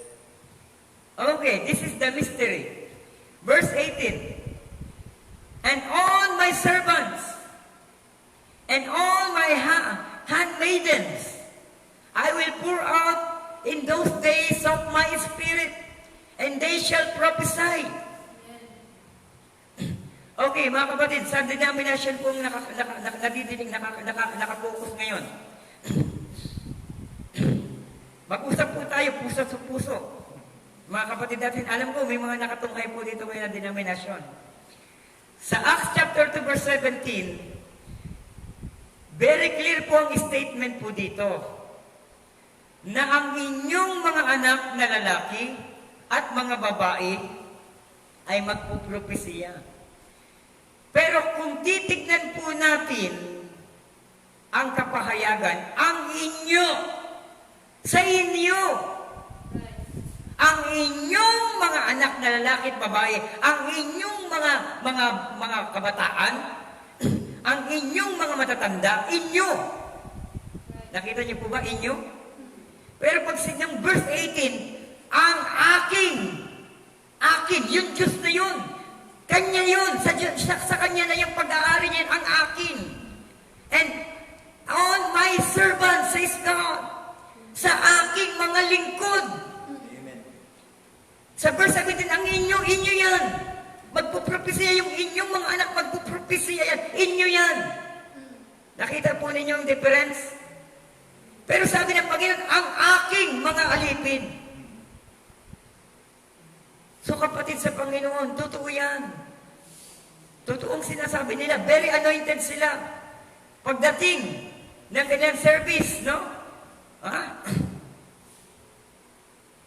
Okay, this is the mystery. Verse 18. And all my servants and all my handmaidens I will pour out in those days of my spirit, and they shall prophesy. Okay, mga kapatid, sa denomination pong nakapokus ngayon. Mag-usap po tayo, puso sa puso. Mga kapatid natin, alam ko, may mga nakatungkay po dito kayo na denomination. Sa Acts chapter 2 verse 17, very clear po ang statement po dito, na ang inyong mga anak na lalaki at mga babae ay magpupropesiya. Pero kung titignan po natin ang kapahayagan, ang inyo, sa inyo, ang inyong mga anak na lalaki at babae, ang inyong mga kabataan, ang inyong mga matatanda, inyo. Nakita niyo po ba, inyo? Pero pag ng verse 18, ang aking, yung Diyos na yun, Kanya yun, sa Kanya na yung pag-aari niya, ang akin. And on my servants, says God, sa aking mga lingkod. Amen. Sa verse 17, ang inyo yan. Magpupropesiya yung inyong mga anak, magpupropesiya yan, inyo yan. Nakita po ninyo yung difference? Pero sabi ng Panginoon, ang aking mga alipin. So kapatid sa Panginoon, totoo yan. Totoong sinasabi nila, very anointed sila. Pagdating ng kanyang service, no? Ha?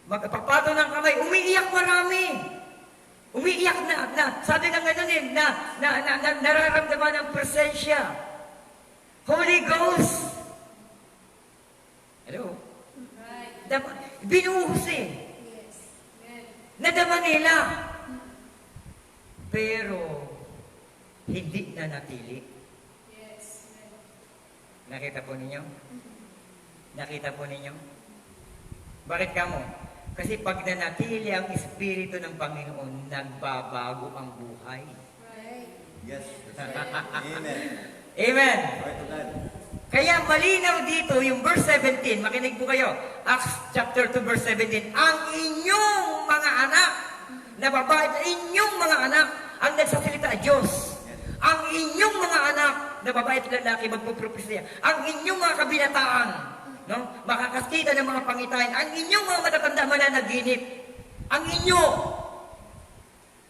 Magpapato ng kamay, umiiyak marami. Umiiyak sabi nga ganun nararamdaman ng presensya. Holy Ghost. Hello? Binuhos eh. Nadama nila. Pero, hindi na natili. Nakita po ninyo? Nakita po ninyo? Bakit kamo? Kasi pag nanatili ang Espiritu ng Panginoon, nagbabago ang buhay. Yes. That's right. Amen. Amen. Glory to God. Kaya malinaw dito yung verse 17, makinig po kayo, Acts chapter 2 verse 17, ang inyong mga anak na babae, inyong mga anak, ang nagsasalita Diyos, ang inyong mga anak na babae at lalaki magpupropesya, ang inyong mga kabinataan, no? Makakakita ng mga pangitain, ang inyong mga matatanda mananaginip, ang inyo.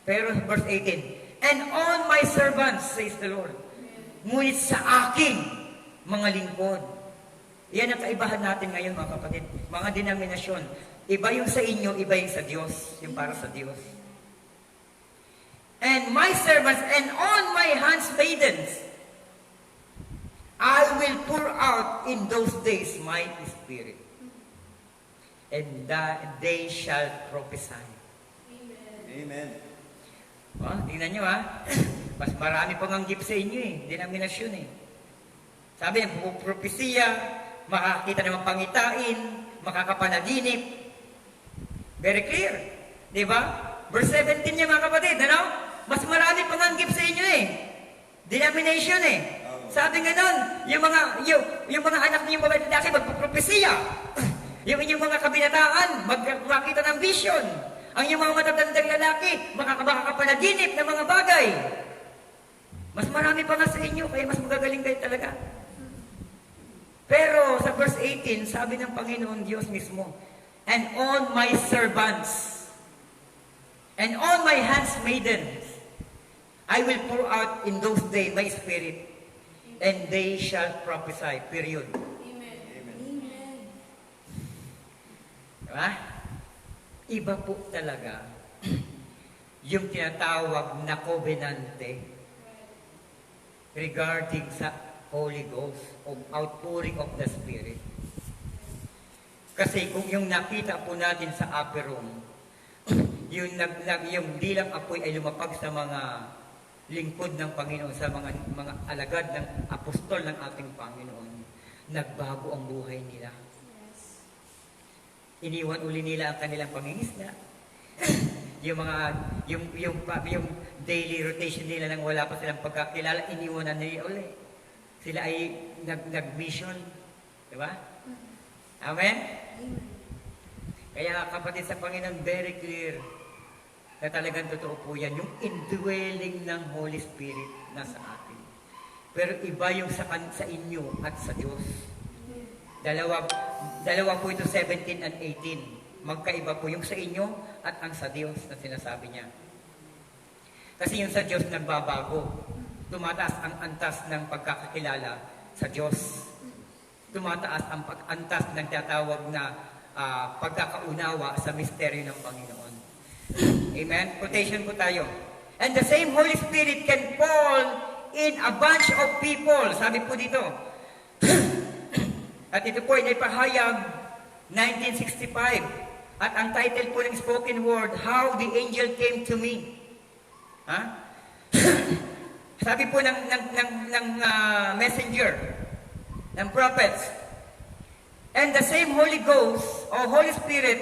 Pero verse 18, and on my servants, says the Lord, ngunit sa aking mga lingkod. Yan ang kaibahan natin ngayon, mga kapatid. Mga denominasyon. Iba yung sa inyo, iba yung sa Diyos. Yung para sa Diyos. And my servants, and on my handmaidens, I will pour out in those days my spirit. And that they shall prophesy. Amen. Tingnan nyo mas marami pang ang gift sa inyo denominasyon Sabi niya, propesya, makakita ng pangitain, makakapanaginip. Very clear. Di ba? Verse 17 niya mga kapatid, mas marami pang ang gift sa inyo Denomination Sabi nga nun, yung mga anak niyo babae at lalaki, magpropesya. yung inyong mga kabinataan, makita ng vision. Ang inyong mga matatandang lalaki, makakapanaginip ng mga bagay. Mas marami pa nga sa inyo, kaya mas magagaling kayo talaga. Pero sa verse 18, sabi ng Panginoon Diyos mismo, and on my servants, and on my handmaidens, I will pour out in those days my spirit, and they shall prophesy. Period. Amen. Amen. Diba? Iba po talaga yung tinatawag na covenante regarding sa Holy Ghost o outpouring of the Spirit. Kasi kung yung nakita po natin sa upper room, yung dilang apoy ay lumapag sa mga lingkod ng Panginoon, sa mga alagad ng apostol ng ating Panginoon, nagbago ang buhay nila. Iniwan uli nila ang kanilang pangingisda. yung daily rotation nila nang wala pa silang pagkakilala, iniwanan nila uli. Sila ay nag-mission. Diba? Amen? Kaya kapatid sa Panginoon, very clear na talagang totoo po yan. Yung indwelling ng Holy Spirit nasa atin. Pero iba yung sa inyo at sa Diyos. Dalawa po ito, 17 and 18. Magkaiba po yung sa inyo at ang sa Diyos na sinasabi niya. Kasi yung sa Diyos nagbabago. Tumataas ang antas ng pagkakakilala sa Diyos. Tumataas ang antas ng tatawag na pagkakaunawa sa misteryo ng Panginoon. Amen? Quotation po tayo. And the same Holy Spirit can fall in a bunch of people. Sabi po dito. At ito po ay naipahayag 1965. At ang title po ng spoken word, How the Angel Came to Me. Sabi po ng messenger, ng prophets, and the same Holy Ghost or Holy Spirit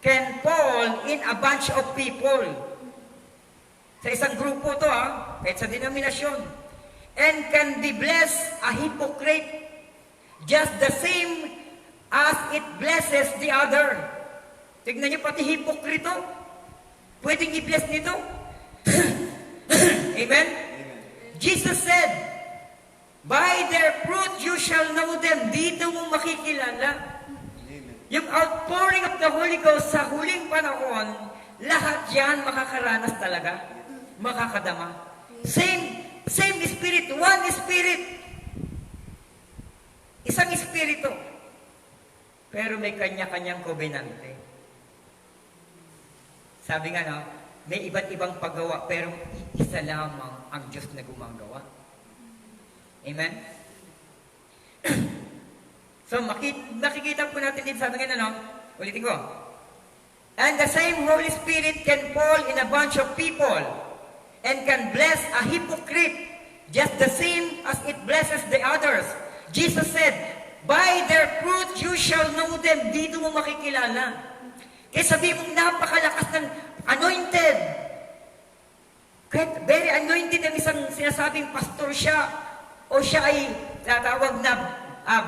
can fall in a bunch of people. Sa isang grupo to kahit sa denominasyon. And can be blessed a hypocrite just the same as it blesses the other. Tignan niyo pati hipokrito. Pwedeng i-bless nito. Amen? Jesus said, by their fruit you shall know them. Dito mo makikilala. Amen. Yung outpouring of the Holy Ghost sa huling panahon, lahat yan makakaranas talaga. Makakadama. Same Spirit, one Spirit. Isang Espiritu. Pero may kanya-kanyang kobenante. Sabi nga, may iba't ibang paggawa, pero isa lamang ang Diyos na gumagawa. Amen? So, makikita po natin din, sabi nga ulitin ko. And the same Holy Spirit can fall in a bunch of people and can bless a hypocrite just the same as it blesses the others. Jesus said, by their fruit you shall know them. Dito mo makikilala. Kaya sabi mong napakalakas ng anointed. Kahit very anointed ang isang sinasabing pastor siya o siya ay tatawag na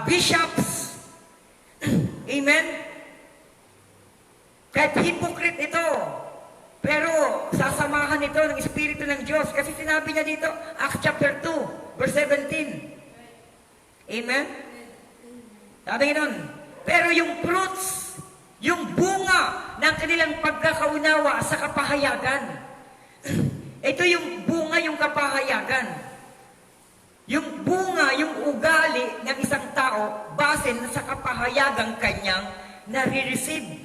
bishops. Amen? Kahit hypocrite ito. Pero sasamahan ito ng Espiritu ng Diyos. Kasi sinabi niya dito, Acts chapter 2, verse 17. Amen? Sabi nga nun, pero yung fruits, yung bunga ng kanilang pagkakaunawa sa kapahayagan. Ito yung bunga, yung kapahayagan. Yung bunga, yung ugali ng isang tao base sa kapahayagang kanyang nare-receive.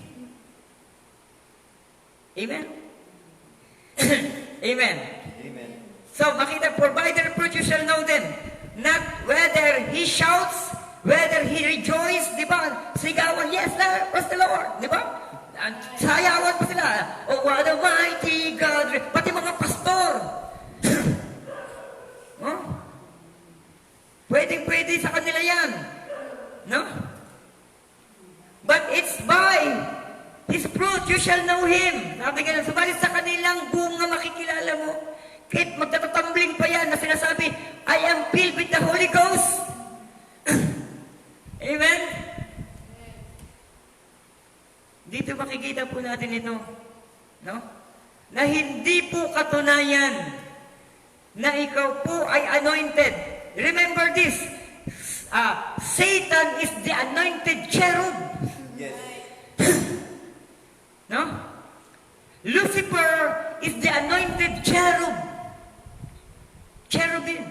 Amen? Amen. Amen. So, makita, for by their fruit you shall know them. Not whether he shouts, whether he rejoices, di ba? Sigawan, yes, praise the Lord, di ba? Sayawan pa sila. Oh, what a mighty God. Pati mga pastor. Oh? Pwede sa kanila yan. No? But it's by His fruit, you shall know Him. Sabi nga, subalit sa kanilang bunga makikilala mo. Kahit magtatatumbling pa yan na sinasabi, I am filled with the Holy Ghost. Amen? Dito makikita po natin ito. No? Na hindi po katunayan na ikaw po ay anointed. Remember this. Satan is the anointed cherub. Yes. No? Lucifer is the anointed cherub. Cherubim.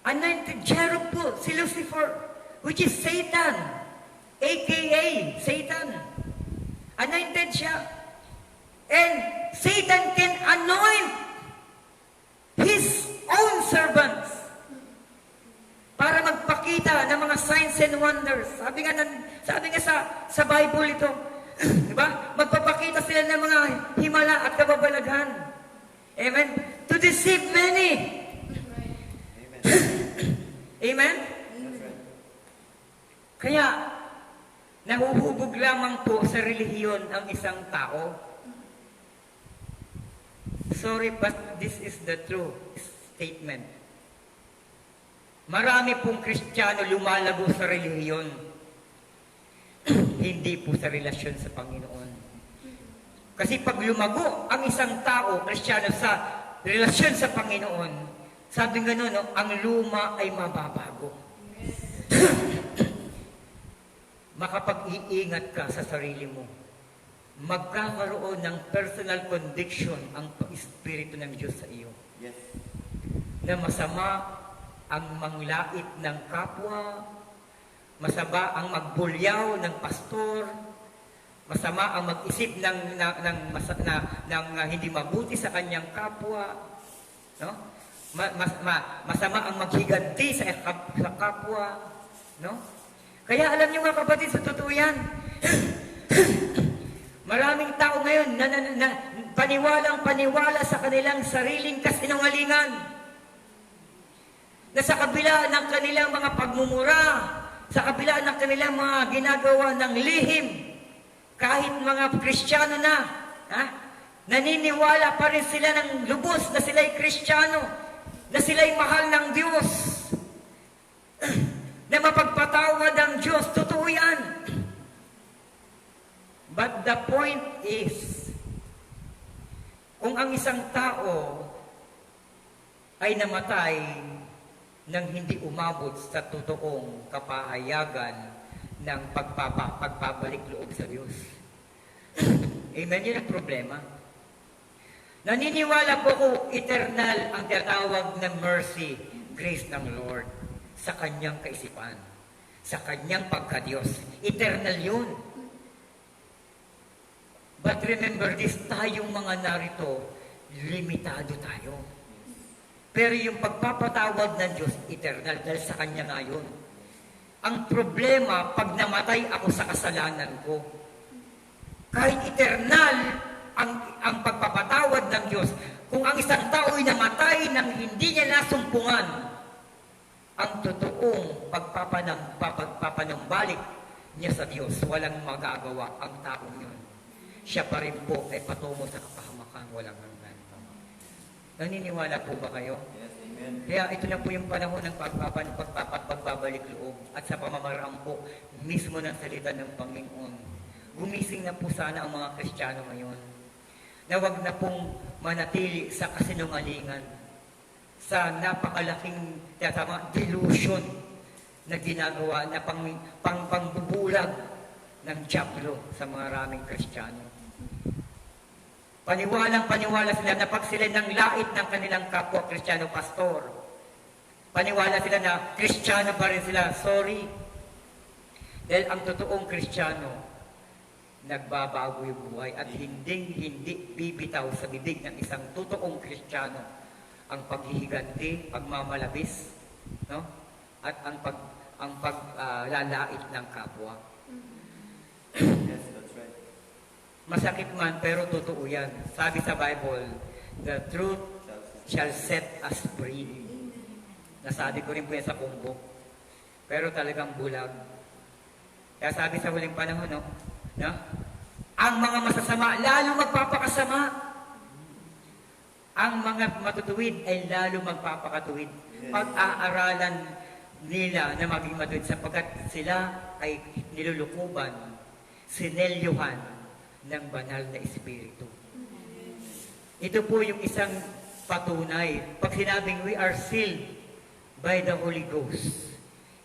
Anointed cherub po, si Lucifer, which is Satan, aka Satan. Anointed siya. And Satan can anoint his own servants para magpakita ng mga signs and wonders. Sabi nga sa Bible ito, diba? Magpapakita sila ng mga himala at kababalaghan. Amen? To deceive many. Amen. Amen? That's right. Kaya, nahuhubog lamang po sa relihiyon ang isang tao. Sorry, but this is the true statement. Marami pong Kristiyano lumalago sa relihiyon. Hindi po sa relasyon sa Panginoon. Kasi pag lumago ang isang tao, Kristiyano, sa relasyon sa Panginoon, sabi nga nun, ang luma ay mababago. Makapag-iingat ka sa sarili mo. Magkakaroon ng personal conviction ang Espiritu ng Diyos sa iyo. Yes. Na masama ang manglait ng kapwa, masama ang magbulyaw ng pastor, masama ang mag-isip ng hindi mabuti sa kanyang kapwa, no? Masama ang maghiganti sa kapwa, no? Kaya alam niyo mga kapatid, sa totoo yan, maraming tao ngayon na paniwalang-paniwala sa kanilang sariling kasinungalingan. Na sa kabila ng kanilang mga pagmumura, sa kabila ng kanilang mga ginagawa ng lihim, kahit mga Kristiyano na, naniniwala pa rin sila ng lubos na sila'y Kristiyano, na sila'y mahal ng Diyos, na mapagpatawad ang Diyos. Totoo yan. But the point is, kung ang isang tao ay namatay nang hindi umabot sa totoong kapahayagan ng pagpabalik loob sa Diyos. Amen? Yun ang problema. Naniniwala po ko eternal ang tinatawag na mercy, grace ng Lord sa kanyang kaisipan, sa kanyang pagka-Diyos. Eternal yun. But But remember this, tayong mga narito, limitado tayo. Pero yung pagpapatawad ng Diyos, eternal, dahil sa Kanya nga yun. Ang problema, pag namatay ako sa kasalanan ko, kahit eternal ang pagpapatawad ng Diyos, kung ang isang tao ay namatay nang hindi niya nasumpungan, ang totoong pagpapanumbalik niya sa Diyos, walang magagawa ang taong yun. Siya pa rin po ay patungo sa kapahamakan, walang hanggan. Naniniwala po ba kayo? Yes, amen. Kaya ito na po yung panahon ng pagbabalik loob at sa pamamaraan po mismo ng salita ng Panginoon. Gumising na po sana ang mga Kristiyano ngayon. Na wag na pong manatili sa kasinungalingan, sa napakalaking delusion na ginagawa na pangbubulag ng diablo sa mga maraming Kristiyano. Paniwalang-paniwala sila na pag sila ng lait ng kanilang kapwa Kristiyano pastor, paniwala sila na Kristiyano pa rin sila. Sorry. Dahil ang totoong Kristiyano, nagbabago yung buhay at hindi bibitaw sa bibig ng isang totoong Kristiyano ang paghihiganti, pagmamalabis, no? At ang paglalait ng kapwa. Yes, that's right. Masakit man, pero totoo yan. Sabi sa Bible, the truth shall set us free. Nasabi ko rin po yan sa kumbo. Pero talagang bulag. Kaya sabi sa huling panahon, no? Ang mga masasama, lalo magpapakasama. Ang mga matutuwid ay lalo magpapakatuwid. Pag-aaralan nila na maging matuwid sapagkat sila ay nilulukuban, sinelyuhan ng banal na Espiritu. Ito po yung isang patunay. Pag sinabing we are sealed by the Holy Ghost,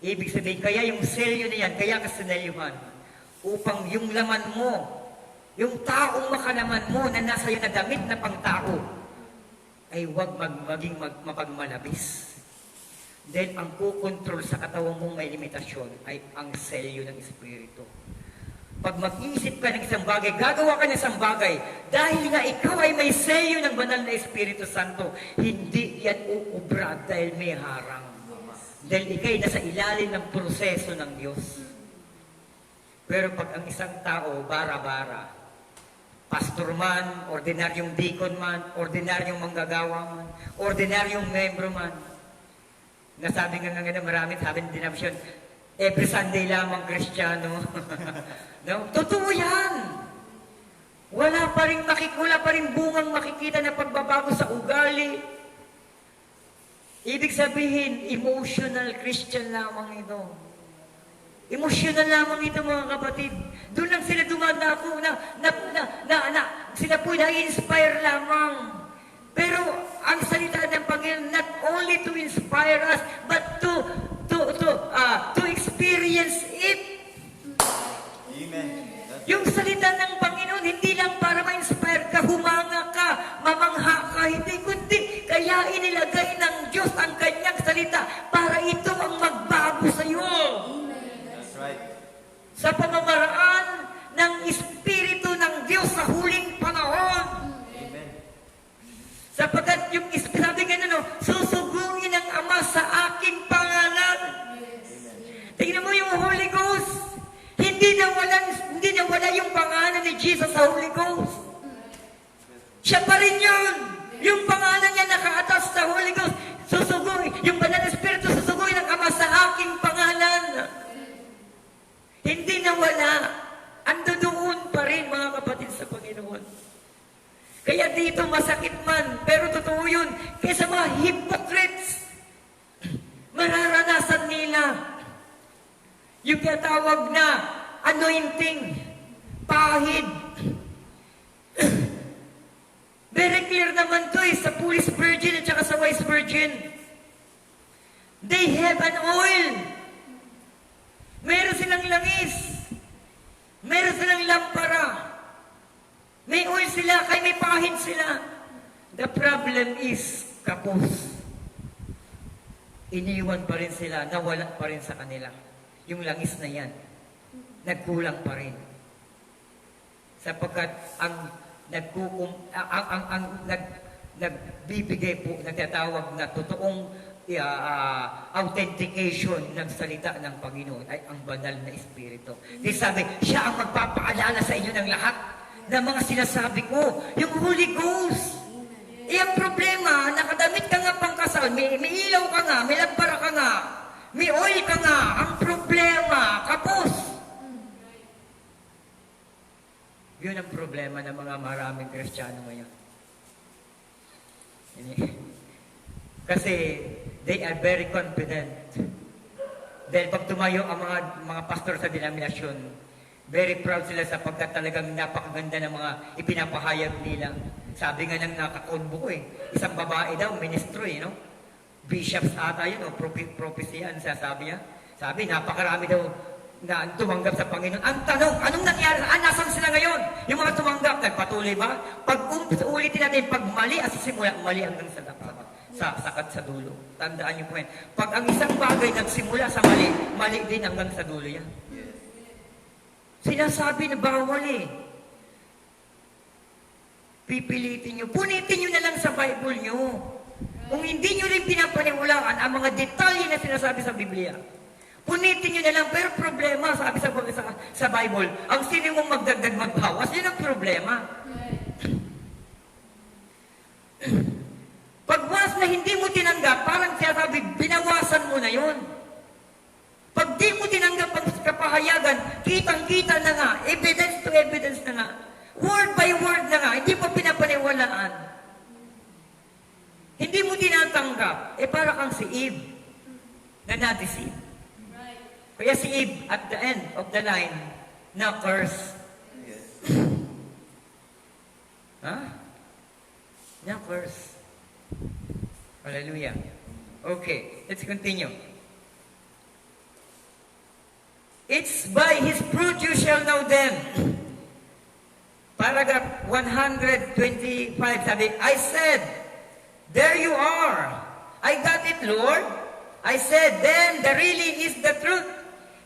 ibig sabihin, kaya yung selyo na yan, kaya kasinelyuhan, upang yung laman mo, yung taong makalaman mo na nasa iyo na damit na pangtao, ay huwag maging mapagmalabis. Then, ang kukontrol sa katawan mong may limitasyon ay ang selyo ng Espiritu. Pag mag-iisip ka ng isang bagay, gagawa ka ng isang bagay, dahil nga ikaw ay may selyo ng banal na Espiritu Santo, hindi yan uubra dahil may harang. Dahil ikay nasa ilalim ng proseso ng Diyos. Pero pag ang isang tao, bara-bara, pastor man, ordinaryong deacon man, ordinaryong manggagawa man, ordinaryong membro man, nasabi nga marami, sabi ng denomination, every Sunday lamang Kristiyano. No? Totoo yan! Wala pa rin bungang makikita na pagbabago sa ugali. Ibig sabihin, emotional Christian lamang ito. Emotional lamang ito, mga kapatid. Doon lang sila dumadako sila po na-inspire lamang. Pero ang salita ng Panginoon, not only to inspire us, but to experience it. Amen. Yung salita ng Panginoon, hindi lang para ma-inspire ka, humanga ka, mamangha ka, hindi kundi kaya inilagay ng Diyos ang kanyang salita para ito ang magbago sa iyo. That's right. Sa pamamaraan ng Espiritu ng Diyos sa huling panahon. Amen. Sapagkat yung sabi nga susugungin ng Ama sa aking pangalan. Tingnan mo yung Holy Ghost. Hindi nawala yung pangalan ni Jesus sa Holy Ghost. Siya pa rin yun. Yung pangalan niya nakaatas sa Holy Ghost. Susugoy. Yung banal na Espiritu susugoy ng Ama sa aking pangalan. Hindi nawala. Ando doon pa rin, mga kapatid, sa Panginoon. Kaya dito masakit man, pero totoo yun. Kaya sa mga hypocrites, mararanasan nila yung tinatawag na anointing, pahid. Very clear naman to sa foolish virgin at saka sa wise virgin. They have an oil. Meron silang langis. Meron silang lampara. May oil sila, kaya may pahid sila. The problem is, kapos. Iniwan pa rin sila, nawala pa rin sa kanila. Yung langis na yan, nagkulang pa rin. sapagkat ang nagbibigay po, nagtatawag na totoong authentication ng salita ng Panginoon ay ang banal na Espiritu. Di sabi, siya ang magpapaalala sa inyo ng lahat ng mga sinasabi ko, yung Holy Ghost. Ang problema, nakadamit ka nga pang kasal, may ilaw ka nga, may lampara ka nga, may oil ka nga, ang problema, kapos. Yun ang problema ng mga maraming Kristiyano ngayon. Kasi they are very confident. Dahil pag tumayo ang mga pastor sa denominasyon, very proud sila sapagkat talagang napakaganda ng mga ipinapahayag nila. Sabi nga ng nakakonbo ko isang babae daw, ministro no? Bishops ata yun, prophecy yan, sasabi niya. Sabi, napakarami daw na tumanggap sa Panginoon. Ang tanong, anong nangyari? Nasaan sila ngayon? Yung mga tumanggap, nagpatuloy ba? Pag ulitin natin, pag mali, simula, mali hanggang sa dapat. Sakat sa dulo. Tandaan niyo po yan. Pag ang isang bagay nagsimula sa mali, mali din hanggang sa dulo yan. Sinasabi na bawal Pipilitin nyo. Punitin nyo na lang sa Bible nyo. Kung hindi nyo rin pinapaniwalaan ang mga detalye na sinasabi sa Biblia, punitin nyo na lang. Pero problema, sabi sa Bible, ang sino mong magdagdag magbawas, yun ang problema. Pagwas na hindi mo tinanggap, parang sinasabi, binawasan mo na yun. Pag di mo tinanggap ang kapahayagan, kitang-kita na nga, evidence to evidence na nga, word by word na nga, hindi mo pinapaniwalaan. Hindi mo tinatanggap, para kang si Eve, na na-deceive. Kaya si Eve, at the end of the line, na-curse. Na-curse. Hallelujah. Okay, let's continue. It's by His fruit you shall know them. Paragraph 125, sabi, I said, there you are. I got it, Lord. I said, then the really is the truth.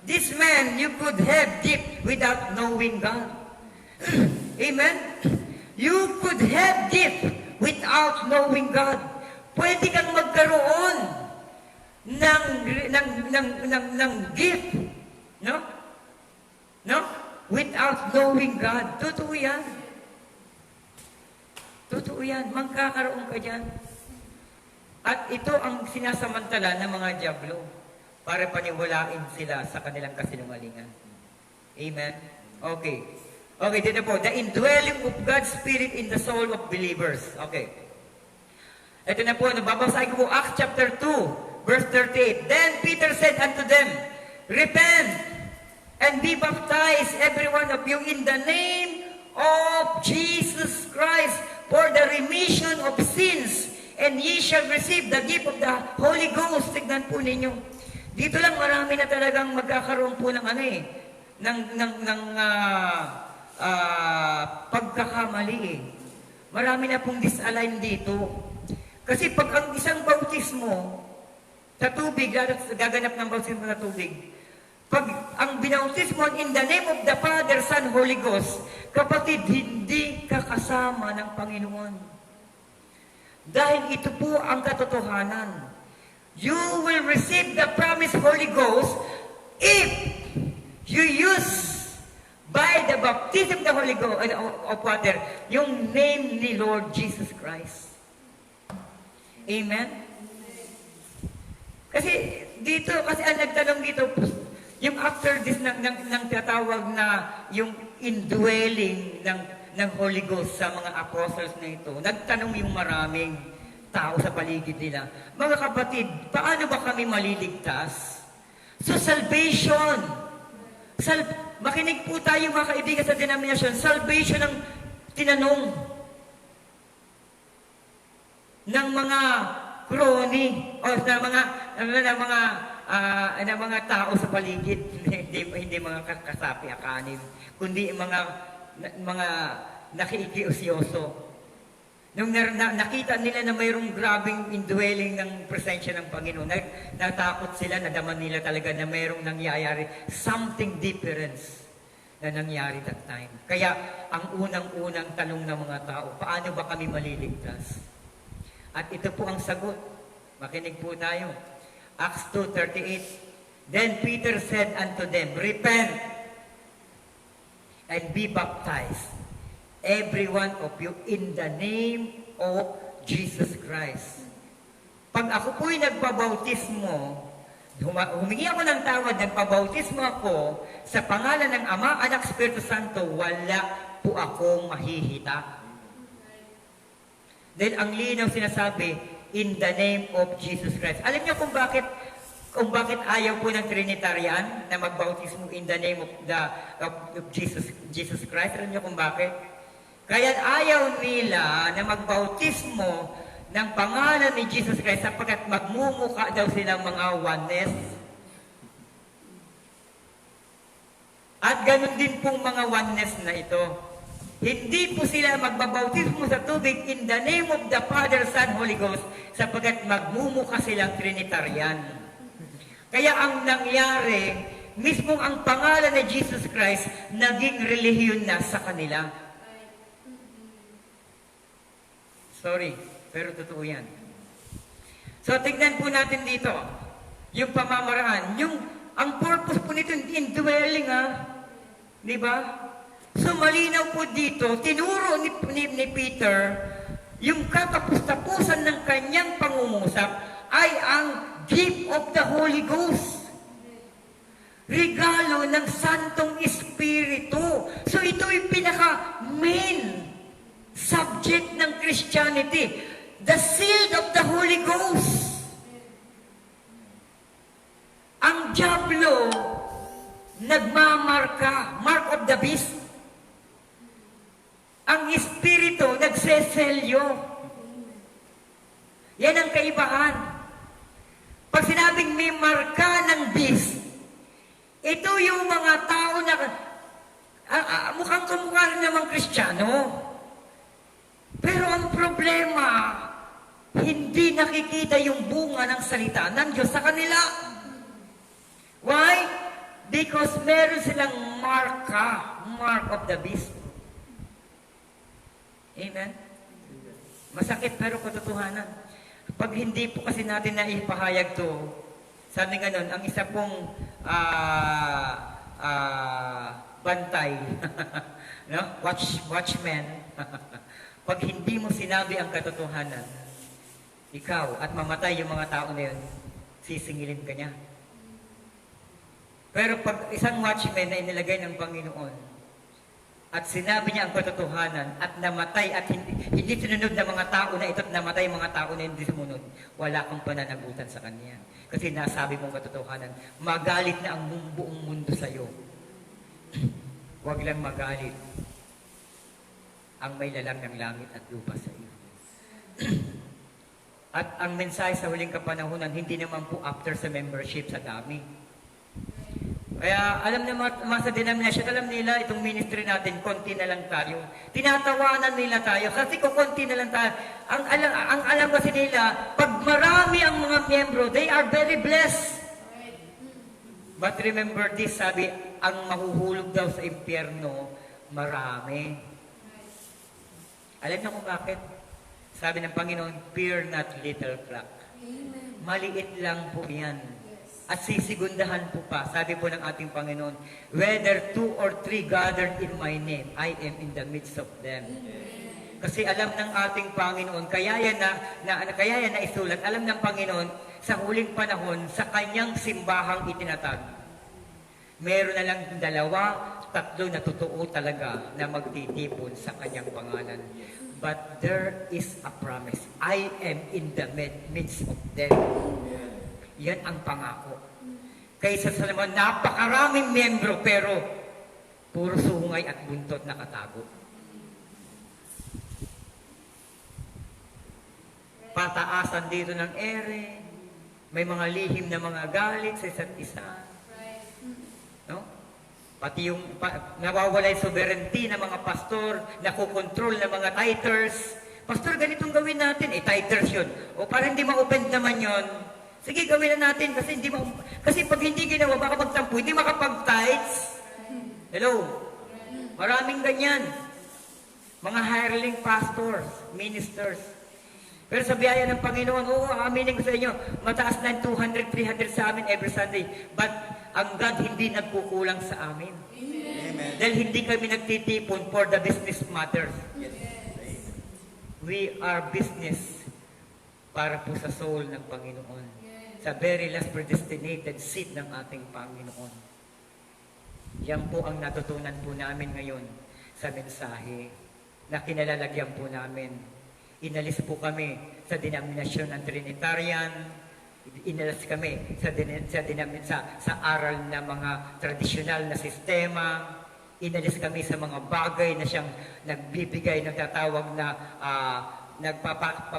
This man you could have dipped without knowing God. Amen? You could have dipped without knowing God. Pwede kang magkaroon ng gift, no? Without knowing God. Totoo yan. Totoo yan. Magkakaroon ka dyan. At ito ang sinasamantala ng mga dyablo para paniwalain sila sa kanilang kasinungalingan. Amen? Okay. Okay, dito po. The indwelling of God's Spirit in the soul of believers. Okay. Ito na po, nababasahin ko po, Acts chapter 2, verse 38. Then Peter said unto them, repent, and be baptized, every one of you, in the name of Jesus Christ, for the remission of sins, and ye shall receive the gift of the Holy Ghost. Tignan po ninyo. Dito lang marami na talagang magkakaroon po ng pagkakamali Marami na pong disalign dito. Kasi pag ang isang bautismo sa tubig, gaganap ng bautismo sa tubig, pag ang binautismo in the name of the Father, Son, Holy Ghost, kapatid, hindi ka kasama ng Panginoon. Dahil ito po ang katotohanan. You will receive the promised Holy Ghost if you use by the baptism of the Holy Ghost of water, yung name ni Lord Jesus Christ. Amen? Kasi dito, kasi ang nagtanong dito, yung after this ng tatawag na yung indwelling ng Holy Ghost sa mga apostles na ito, nagtanong yung maraming tao sa paligid nila, mga kapatid, paano ba kami maliligtas? So salvation, makinig po tayo mga kaibigan sa denomination, salvation ang tinanong ng mga crony o ng mga tao sa paligid, hindi mga kasapi akanin, kundi mga nakikiusyoso. Nung nakita nila na mayroong grabing indwelling ng presensya ng Panginoon, natakot sila, nadaman nila talaga na mayroong nangyayari, something different na nangyari that time. Kaya ang unang-unang tanong ng mga tao, paano ba kami maliligtas? At ito po ang sagot. Makinig po tayo. Acts 2:38. Then Peter said unto them, repent and be baptized, every one of you, in the name of Jesus Christ. Pag ako po'y nagpabautismo, humingi ako ng tawad, nagpabautismo ako sa pangalan ng Ama, Anak, Espiritu Santo, wala po akong mahihita. Then ang linaw sinasabi, in the name of Jesus Christ. Alam niyo kung bakit ayaw po ng Trinitarian na magbautismo in the name of Jesus Christ? Alam niyo kung bakit? Kaya ayaw nila na magbautismo ng pangalan ni Jesus Christ sapagkat magmumukha daw silang mga oneness. At ganun din pong mga oneness na ito. Hindi po sila magbabautismo sa tubig in the name of the Father, Son, Holy Ghost sapagkat magmumukha silang Trinitarian. Kaya ang nangyari, mismong ang pangalan ni Jesus Christ naging relihiyon na sa kanila. Sorry, pero totoo yan. So, tignan po natin dito, yung pamamaraan. Ang purpose po nito, indwelling, di ba? So, malinaw po dito, tinuro ni Peter, yung katapus-tapusan ng kanyang pangungusap ay ang gift of the Holy Ghost. Regalo ng Santong Espiritu. So, ito yung pinaka-main subject ng Christianity, the seal of the Holy Ghost. Ang diablo, nagmamarka, mark of the beast. Ang Espiritu, nagseselyo. Yan ang kaibahan. Pag sinabing may marka ng beast, ito yung mga tao na mukhang kamukha rin namang Kristiyano. Pero ang problema, hindi nakikita yung bunga ng salita ng Diyos sa kanila. Why? Because meron silang mark of the beast. Amen? Masakit pero katotohanan. Pag hindi po kasi natin naipahayag to, sabi nga nun, ang isa pong bantay, no? Watchman, pag hindi mo sinabi ang katotohanan, ikaw at mamatay yung mga tao na yun, sisingilin ka niya. Pero pag isang watchman na inilagay ng Panginoon, at sinabi niya ang katotohanan, at namatay, at hindi sinunod ng mga tao na ito, at namatay mga tao na hindi sumunod, wala kang pananagutan sa kanya. Kasi nasabi mong katotohanan, magalit na ang buong mundo sa iyo. Huwag lang magalit ang may lalang ng langit at lupa sa iyo. At ang mensahe sa huling kapanahunan, hindi naman po after sa membership sa dami. Kaya alam na mga sa denomination, alam nila itong ministry natin, konti na lang tayo. Tinatawanan nila tayo kasi kung konti na lang tayo, ang alam kasi nila, pag marami ang mga miyembro, they are very blessed. But remember this, sabi, ang mahuhulog daw sa impyerno, marami. Alam niyo kung bakit? Sabi ng Panginoon, fear not little flock. Maliit lang po yan. At sisigundahan po pa, sabi po ng ating Panginoon, whether 2 or 3 gathered in my name, I am in the midst of them. Kasi alam ng ating Panginoon, kaya yan na isulat, alam ng Panginoon, sa huling panahon, sa kanyang simbahang itinatag, meron na lang 2, 3 na totoo talaga na magtitipon sa kanyang pangalan. But there is a promise. I am in the midst of them. Yan ang pangako. Kaysa sa naman, napakaraming miyembro, pero puro sungay at buntot nakatago. Pataasan dito ng ere, may mga lihim na mga galit sa isa't isa. No? Pati yung nawawala yung sovereignty ng mga pastor, nakokontrol ng mga tithers. Pastor, ganitong gawin natin. Tithers yun. O para hindi ma-offend naman yun, sige, gawin na natin kasi pag hindi ginawa, baka magtampo, hindi makapag-tithes. Hello? Maraming ganyan. Mga hireling pastors, ministers. Pero sa biyaya ng Panginoon, oo, aminin ko sa inyo, mataas na 200, 300 sa amin every Sunday. But ang God hindi nagkukulang sa amin. Amen. Dahil hindi kami nagtitipon for the business matters. Yes. We are business para po sa soul ng Panginoon. Sa very last predestinated seat ng ating Panginoon. Yan po ang natutunan po namin ngayon sa mensahe na kinalalagyan po namin. Inalis po kami sa denominasyon ng Trinitarian, inalis kami sa aral na mga tradisyonal na sistema, inalis kami sa mga bagay na siyang nagbibigay ng tatawag na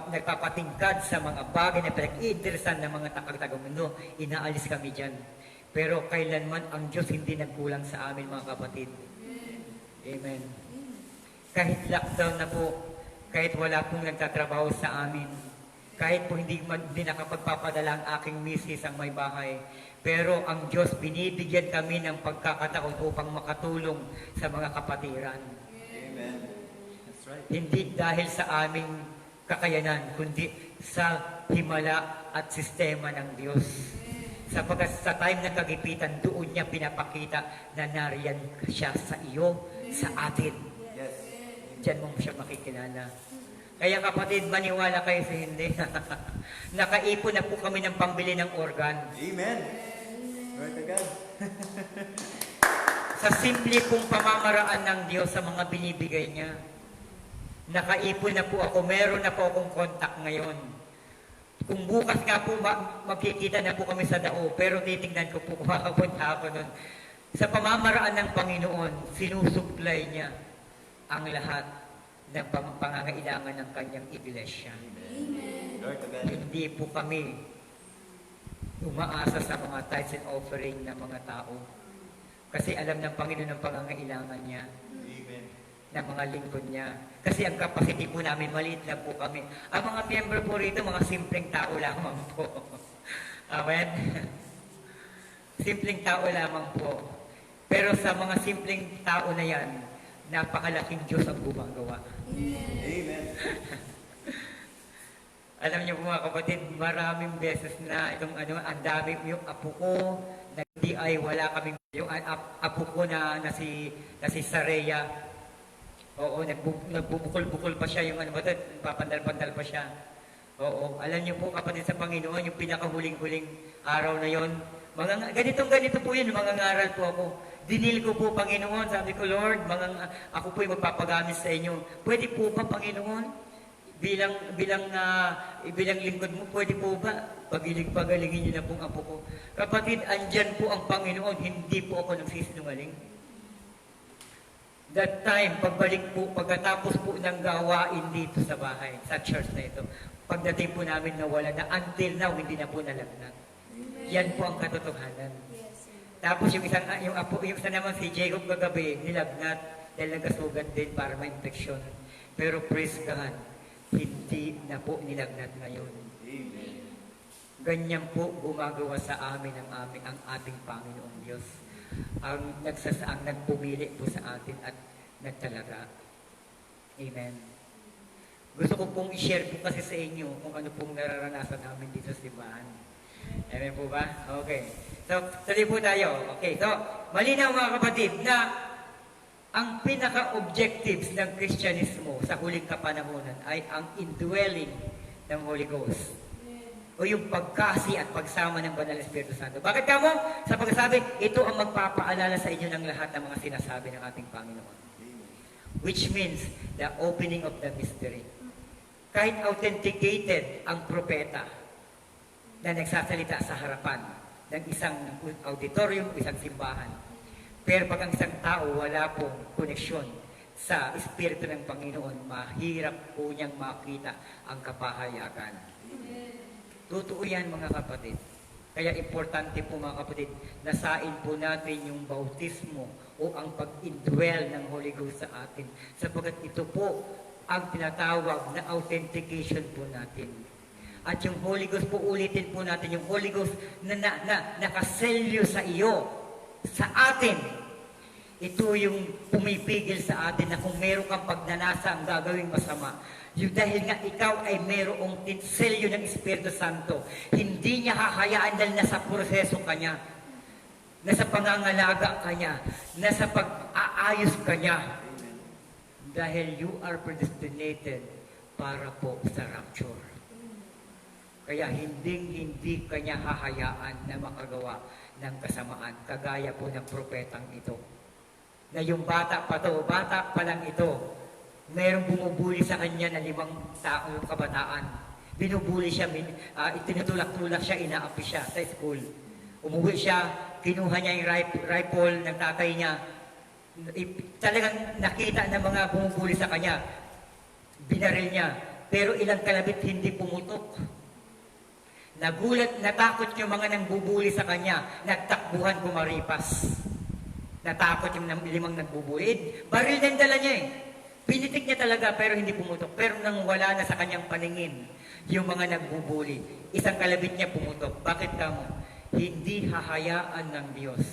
nagpapatingkad sa mga bagay na pinag-iinteresan ng mga taga-mundo. Inaalis kami dyan. Pero kailanman ang Diyos hindi nagkulang sa amin, mga kapatid. Amen. Kahit lockdown na po, kahit wala pong nagtatrabaho sa amin, kahit po hindi nakapagpapadala ang aking misis ang may bahay, pero ang Diyos binibigyan kami ng pagkakataon upang makatulong sa mga kapatiran. Amen. That's right. Hindi dahil sa aming kakayanan, kundi sa himala at sistema ng Diyos. Sapagkat sa time ng kagipitan, doon niya pinapakita na nariyan siya sa iyo, sa atin. Yes. Diyan mo siya makikilala. Kaya kapatid, maniwala kayo sa hindi. Nakaipon na po kami ng pambili ng organ. Amen. Glory to God. Sa simple pong pamamaraan ng Diyos sa mga binibigay niya. Nakaipon na po ako, meron na po akong contact ngayon. Kung bukas nga po, magkikita na po kami sa dao, pero titingnan ko po kung makapunta ako nun. Sa pamamaraan ng Panginoon, sinusupply niya ang lahat ng pangangailangan ng kanyang iglesia. Glory to God. Hindi po kami umaasa sa mga tithes and offering ng mga tao. Kasi alam ng Panginoon ang pangangailangan niya, Amen. ng mga lingkod niya. Kasi ang capacity po namin, maliit lang po kami. Ang mga member po rito, mga simpleng tao lamang po. Amen? Simpleng tao lamang po. Pero sa mga simpleng tao na yan, napakalaking Diyos ang gumagawa. Amen. Alam niyo po mga kapatid, maraming beses na itong ang dami yung apo ko, na hindi ay wala kaming, yung apo ko na si Sareya, oo, nagbubukol-bukol pa siya, yung papandal-pandal pa siya. Oo, alam niyo po kapatid sa Panginoon, yung pinakahuling-huling araw na yon, ganito po yun, mga ngaral po ako. Dinil ko po, Panginoon, sabi ko, Lord, ako po yung magpapagamit sa inyo. Pwede po ba, Panginoon? Bilang lingkod mo, pwede po ba? Pagalingin niyo na pong apo ko. Kapatid, andyan po ang Panginoon, hindi po ako nagsisinungaling. That time, pagkatapos po ng gawain dito sa bahay, sa church na ito, pagdating po namin nawala na, until now, hindi na po nalagnat. Yan po ang katotohanan. Tapos yung isa naman si Jacob kagabi, nilagnat dahil nagkasugat din para ma-infeksyon. Pero praise God, hindi na po nilagnat ngayon. Amen. Ganyan po gumagawa sa amin ang ating Panginoong Diyos. Ang nagpumili po sa atin at nagtalaga. Amen. Gusto ko pong i-share po kasi sa inyo kung ano pong nararanasan namin dito sa simbahan. Amen po ba? Okay. So, tuloy po tayo. Okay. So, malinaw mga kapatid na ang pinaka-objectives ng Kristyanismo sa huling kapanahonan ay ang indwelling ng Holy Ghost. O yung pagkasi at pagsama ng Banal na Espiritu Santo. Bakit kamo? Sa pagsasabi, ito ang magpapaalala sa inyo ng lahat ng mga sinasabi ng ating Panginoon. Which means the opening of the mystery. Kahit authenticated ang propeta na nagsasalita sa harapan ng isang auditorium, isang simbahan. Pero pag ang isang tao wala pong koneksyon sa Espiritu ng Panginoon, mahirap po niyang makita ang kapahayagan. Totoo yan mga kapatid. Kaya importante po mga kapatid, nasain po natin yung bautismo o ang pag-indwell ng Holy Ghost sa atin. Sapagkat ito po ang tinatawag na authentication po natin. At yung Holy Ghost po, ulitin po natin, yung Holy Ghost na nakaselyo sa iyo, sa atin. Ito yung pumipigil sa atin na kung meron kang pagnanasa ang gagawing masama, yung dahil nga ikaw ay merong selyo ng Espiritu Santo, hindi niya hahayaan dahil nasa proseso ka niya, nasa pangangalaga ka niya, nasa pag-aayos ka niya. Dahil you are predestinated para po sa rapture. Kaya hindi kanya hahayaan na makagawa ng kasamaan, kagaya po ng propetang ito. Na yung bata pa lang ito, mayroong bumubuli sa kanya na 5 taong kabataan. Binubuli siya, itinutulak-tulak siya, inaapi siya sa school. Umuwi siya, kinuha niya yung rifle ng tatay niya. Talagang nakita ng mga bumubuli sa kanya. Binaril niya. Pero ilang kalabit hindi pumutok. Nagulat, natakot yung mga nangbubuli sa kanya. Nagtakbuhan kumaripas. Natakot yung 5 nagbubuli. Baril din dala niya eh. Pinitik niya talaga pero hindi pumutok. Pero nang wala na sa kanyang paningin, yung mga nagbubuli, isang kalabit niya pumutok. Bakit kamo? Hindi hahayaan ng Diyos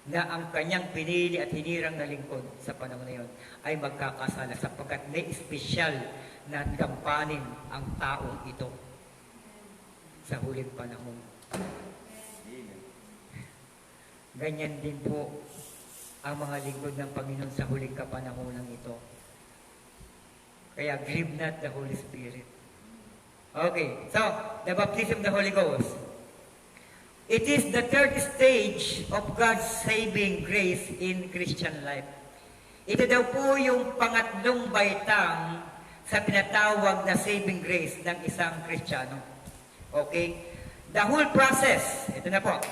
na ang kanyang pinili at hinirang na lingkod sa panahon na yun ay magkakasala sapagkat may espesyal na gampanin ang taong ito sa huling panahon. Ganyan din po ang mga lingkod ng Panginoon sa huling kapanahonan ito. Kaya grieve not the Holy Spirit. Okay, so, the baptism of the Holy Ghost. It is the third stage of God's saving grace in Christian life. Ito daw po yung pangatlong baitang sa tinatawag na saving grace ng isang Kristiyano. Okay? The whole process, ito na po.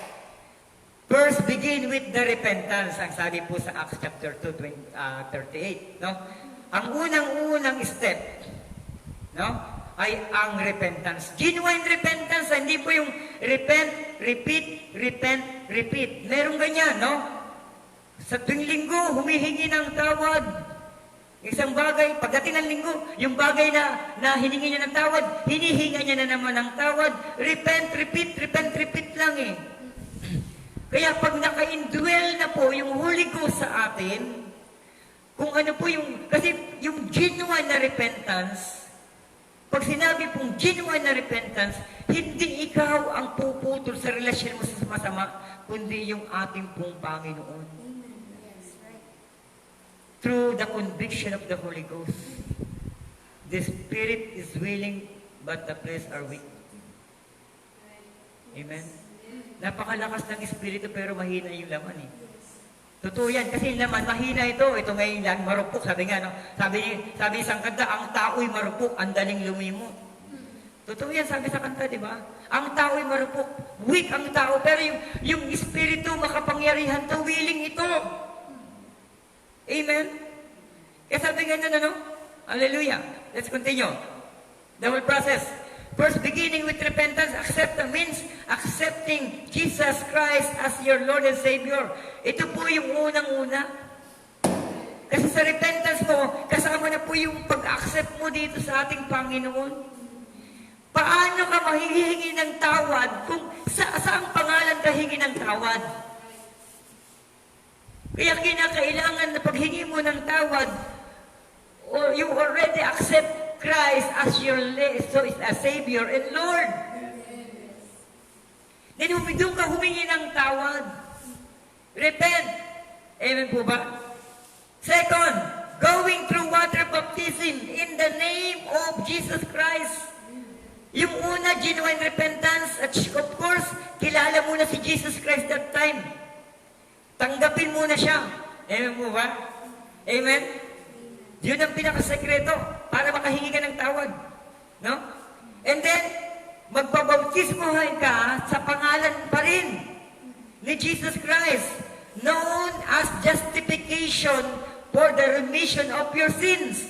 First, begin with the repentance. Ang sabi po sa Acts chapter 2, 38. No? Ang unang-unang step, no, ay ang repentance. Genuine repentance, hindi po yung repent, repeat, repent, repeat. Merong ganyan, no? Sa tuwing linggo, humihingi ng tawad. Isang bagay, pagdating ng linggo, yung bagay na hiningi niya ng tawad, hinihinga niya na naman ng tawad. Repent, repeat lang eh. Kaya pag naka-indwell na po yung Holy Ghost sa atin, kung ano po yung, kasi yung genuine na repentance, pag sinabi pong genuine na repentance, hindi ikaw ang puputol sa relasyon mo sa masama, kundi yung ating pong Panginoon. Through the conviction of the Holy Ghost, the Spirit is willing, but the flesh are weak. Amen? Napakalakas ng Espiritu pero mahina yung laman eh. Totoo yan, kasi yung laman, mahina ito. Ito ngayon lang, marupok. Sabi nga, no? Sabi isang kanta, ang tao'y marupok, ang daling lumimot. Totoo yan, sabi sa kanta, di ba? Ang tao'y marupok, weak ang tao, pero yung Espiritu makapangyarihan to, willing ito. Amen? Kaya sabi nga na, no? Hallelujah. Let's continue. The whole process. First, beginning with repentance, means accepting Jesus Christ as your Lord and Savior. Ito po yung unang-una. Kasi sa repentance mo, kasama na po yung pag-accept mo dito sa ating Panginoon. Paano ka mahihingi ng tawad kung saang pangalan ka hingi ng tawad? Kaya kinakailangan na paghingi mo ng tawad, or you already accept Christ as your Savior and Lord. Then doon ka humingi ng tawad. Repent. Amen po ba? Second, going through water baptism in the name of Jesus Christ. Yung una, genuine repentance. At of course, kilala mo na si Jesus Christ that time. Tanggapin mo na siya. Amen po ba? Amen? Yun ang pinakasekreto para makahingi ka ng tawad. No? And then, magpabautismohan ka sa pangalan pa rin ni Jesus Christ, known as justification for the remission of your sins.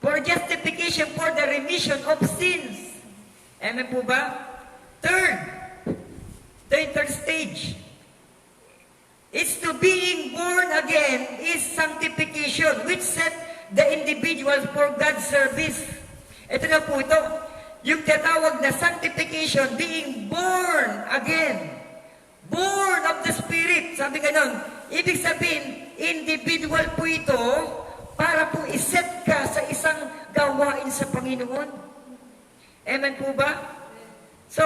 For justification for the remission of sins. Amen po ba? Third stage. It's to being born again is sanctification, which set the individuals for God's service. Ito na po ito. Yung tinatawag na sanctification, being born again. Born of the Spirit. sabi ganon, ibig sabihin, individual po ito para po iset ka sa isang gawain sa Panginoon. Amen po ba? So,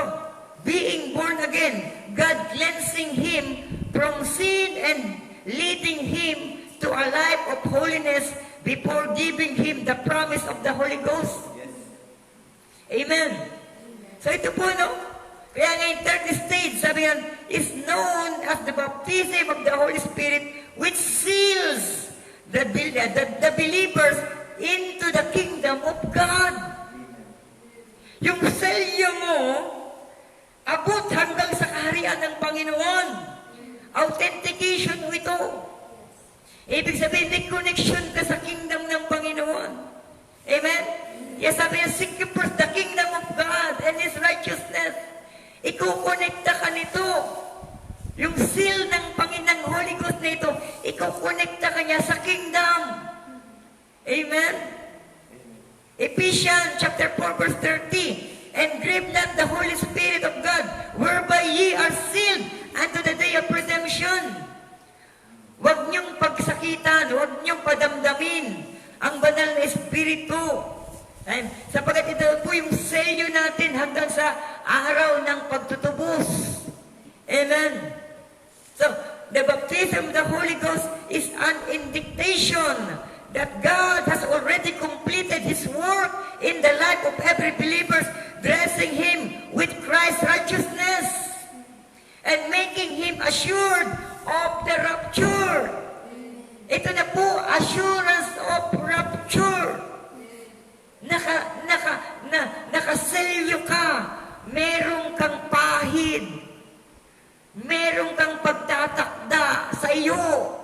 being born again, God cleansing him from sin and leading him to a life of holiness before giving him the promise of the Holy Ghost. Yes. Amen. So ito po, no? Kaya nga yung third stage, sabi nga, is known as the baptism of the Holy Spirit, which seals the believers into the kingdom of God. Yung selyo mo, abot hanggang sa kaharian ng Panginoon. Authentication mo ito. Ibig sabihin, may connection ka sa kingdom ng Panginoon. Amen? Yes, sabi niya, seek ye first the kingdom of God and His righteousness. Ikukonekta ka nito. Yung seal ng Panginoong Holy Ghost na ito, ikukonekta ka niya sa kingdom. Amen? Ephesians chapter 4 verse 30, and grieve not the Holy Spirit of God, whereby ye are sealed unto the day of redemption. Huwag niyong pagsakitan, huwag niyong padamdamin ang banal na Espiritu. Sapagat ito po yung selyo natin hanggang sa araw ng pagtutubos. Amen. So, the baptism of the Holy Ghost is an indication that God has already completed His work in the life of every believer, dressing him with Christ's righteousness and making him assured of the rapture. Ito na po, assurance of rapture. Nakaselyo ka. Meron kang pahid. Meron kang pagtatakda sa iyo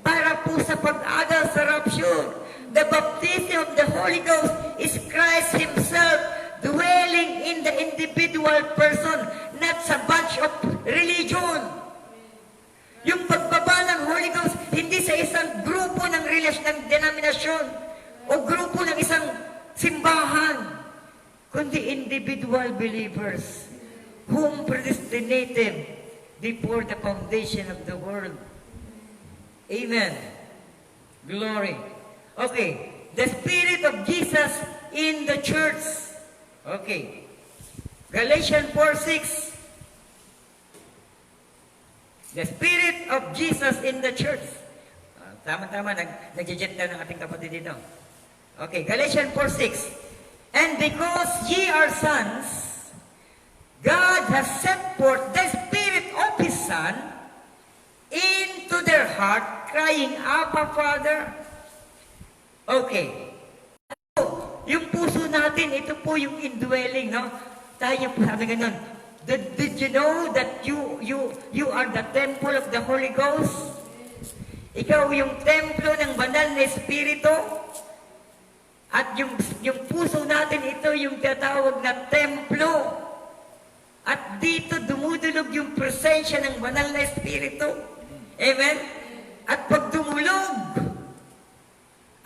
para po sa pag-agal sa rapture. The baptism of the Holy Ghost is Christ Himself dwelling in the individual person, not sa bunch of religion. Yung pagbaba ng Holy Ghost, hindi sa isang grupo ng denominasyon o grupo ng isang simbahan, kundi individual believers whom predestinated before the foundation of the world. Amen. Glory. Okay. The Spirit of Jesus in the church. Okay. Galatians 4:6. The Spirit of Jesus in the church. Tama-tama, nag-jet na ng ating kapatid dito. Okay, Galatians 4:6. And because ye are sons, God has set forth the Spirit of His Son into their heart, crying, Abba, Father. Okay. Yung puso natin, ito po yung indwelling, no? Tayo po sabi ganun. Did you know that you are the temple of the Holy Ghost? Ikaw yung templo ng banal na Espiritu. At yung puso natin, ito yung tatawag na templo. At dito dumudulog yung presensya ng banal na Espiritu. Amen? At pag dumulog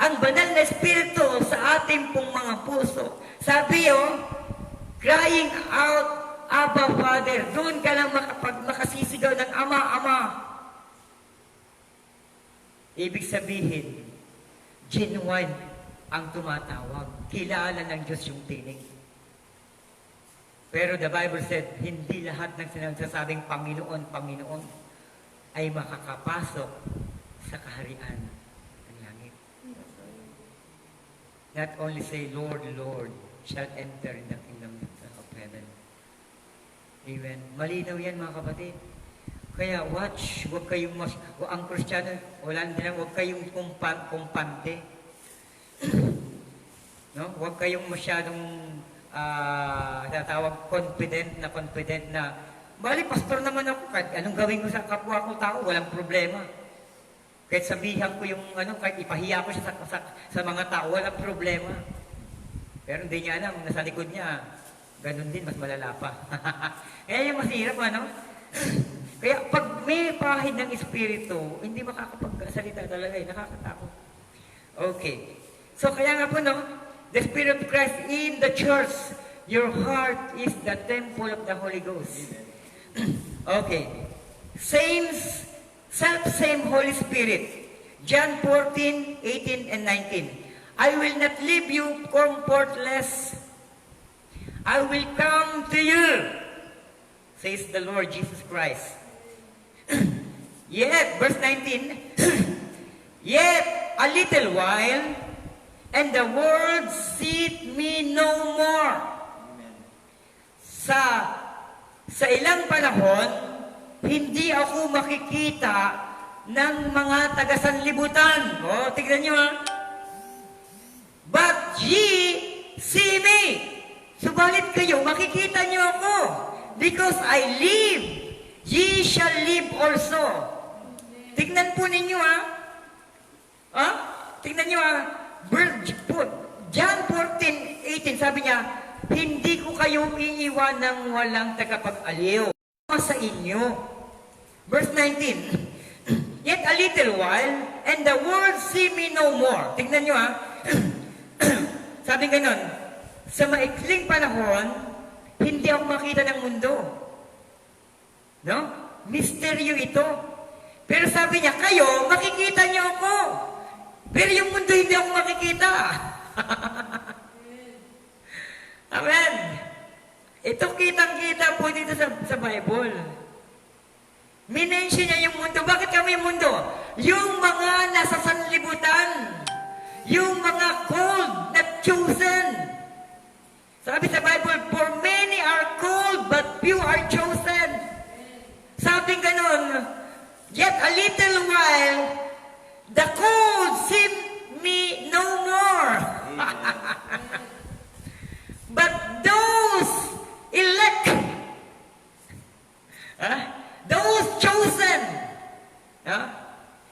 ang banal na Espiritu sa ating pong mga puso, sabi crying out, Abba, Father, doon ka lang makasisigaw ng Ama, Ama. Ibig sabihin, genuine ang tumatawag. Kilala ng Diyos yung tinig. Pero the Bible said, hindi lahat ng sinasabing Panginoon, Panginoon ay makakapasok sa kaharian ng langit. Not only say, Lord, Lord, shall enter in the kingdom of heaven. Amen. Malinaw yan, mga kapatid. Kaya watch, huwag kayong ang Kristiyano, huwag kayong kumpante. No? Huwag kayong masyadong natawag confident na bali, pastor naman ako, kahit anong gawin ko sa kapwa ko tao, walang problema. Kahit sabihan ko yung kahit ipahiya ko siya sa mga tao, walang problema. Pero hindi niya alam, nasa likod niya, ganun din, mas malala pa. Kaya yung masirap, Kaya pag may pahid ng Espiritu, hindi makakapagsalita talaga, nakakatakot. Okay. So kaya nga po, the Spirit of Christ in the church, your heart is the temple of the Holy Ghost. Okay. Saints self-same Holy Spirit. John 14, 18, and 19. I will not leave you comfortless. I will come to you, says the Lord Jesus Christ. Yet, verse 19, yet a little while, and the world seeth me no more. Amen. Sa ilang panahon, hindi ako makikita ng mga taga-sanlibutan. O, tignan nyo ha. But ye see me. Subalit kayo, makikita nyo ako. Because I live, ye shall live also. Tignan po ninyo ha. Ha? Tignan nyo ha. John 14:18, sabi niya, hindi ko kayo iiwan ng walang tagapag-aliw sa inyo. Verse 19, yet a little while, and the world see me no more. Tignan nyo ha. Sabi ganon, sa maikling panahon, hindi ako makita ng mundo. No? Misteryo ito. Pero sabi niya, kayo, makikita niyo ako. Pero yung mundo hindi ako makikita. Amen. Ito kitang-kita po dito sa Bible. Minention niya yung mundo. Bakit kami yung mundo? Yung mga nasa sanlibutan. Yung mga called, not chosen. Sabi sa Bible, for many are called, but few are chosen. Sabi ganon, yet a little while, the called see me no more. But those elect, those chosen,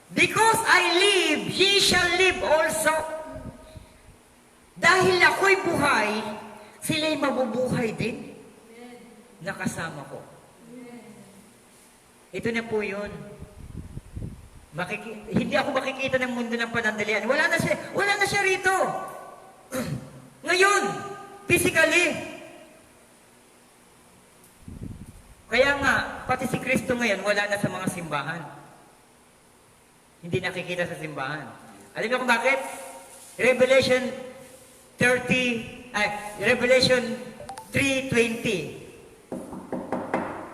because I live, ye shall live also. Dahil ako'y buhay, sila'y mabubuhay din. Nakasama ko. Ito na po yun. Hindi ako makikita ng mundo ng panandalian. Wala na siya rito. Ngayon, physically. Kaya nga, pati si Kristo ngayon, wala na sa mga simbahan. Hindi nakikita sa simbahan. Alam niyo kung bakit? Revelation 3:20.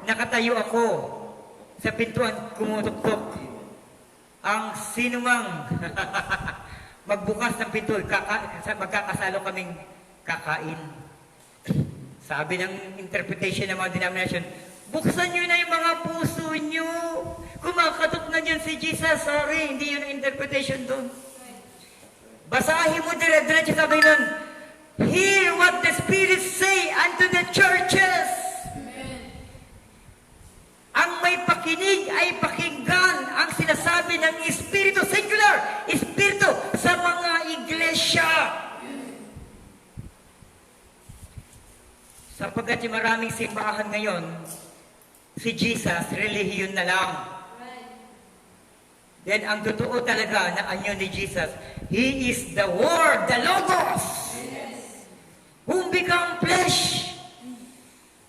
Nakatayo ako sa pintuan, kumutok-tok. Ang sinumang magbukas ng pinto, magkakasalo kaming kakain. Sabi ng interpretation ng mga denomination, buksan nyo na yung mga puso nyo. Kumakatok na dyan si Jesus. Sorry, hindi yun ang interpretation doon. Basahin mo dire-diretso, sabi nun, hear what the Spirit say unto the churches. Amen. Ang may pakinig ay pakinggan ang sinasabi ng Espiritu, singular, Espiritu sa mga iglesia. Sapagkat yung maraming simbahan ngayon, si Jesus, relihiyon na lang. Then ang totoo talaga na anyo ni Jesus, He is the Word, the Logos, whom become flesh.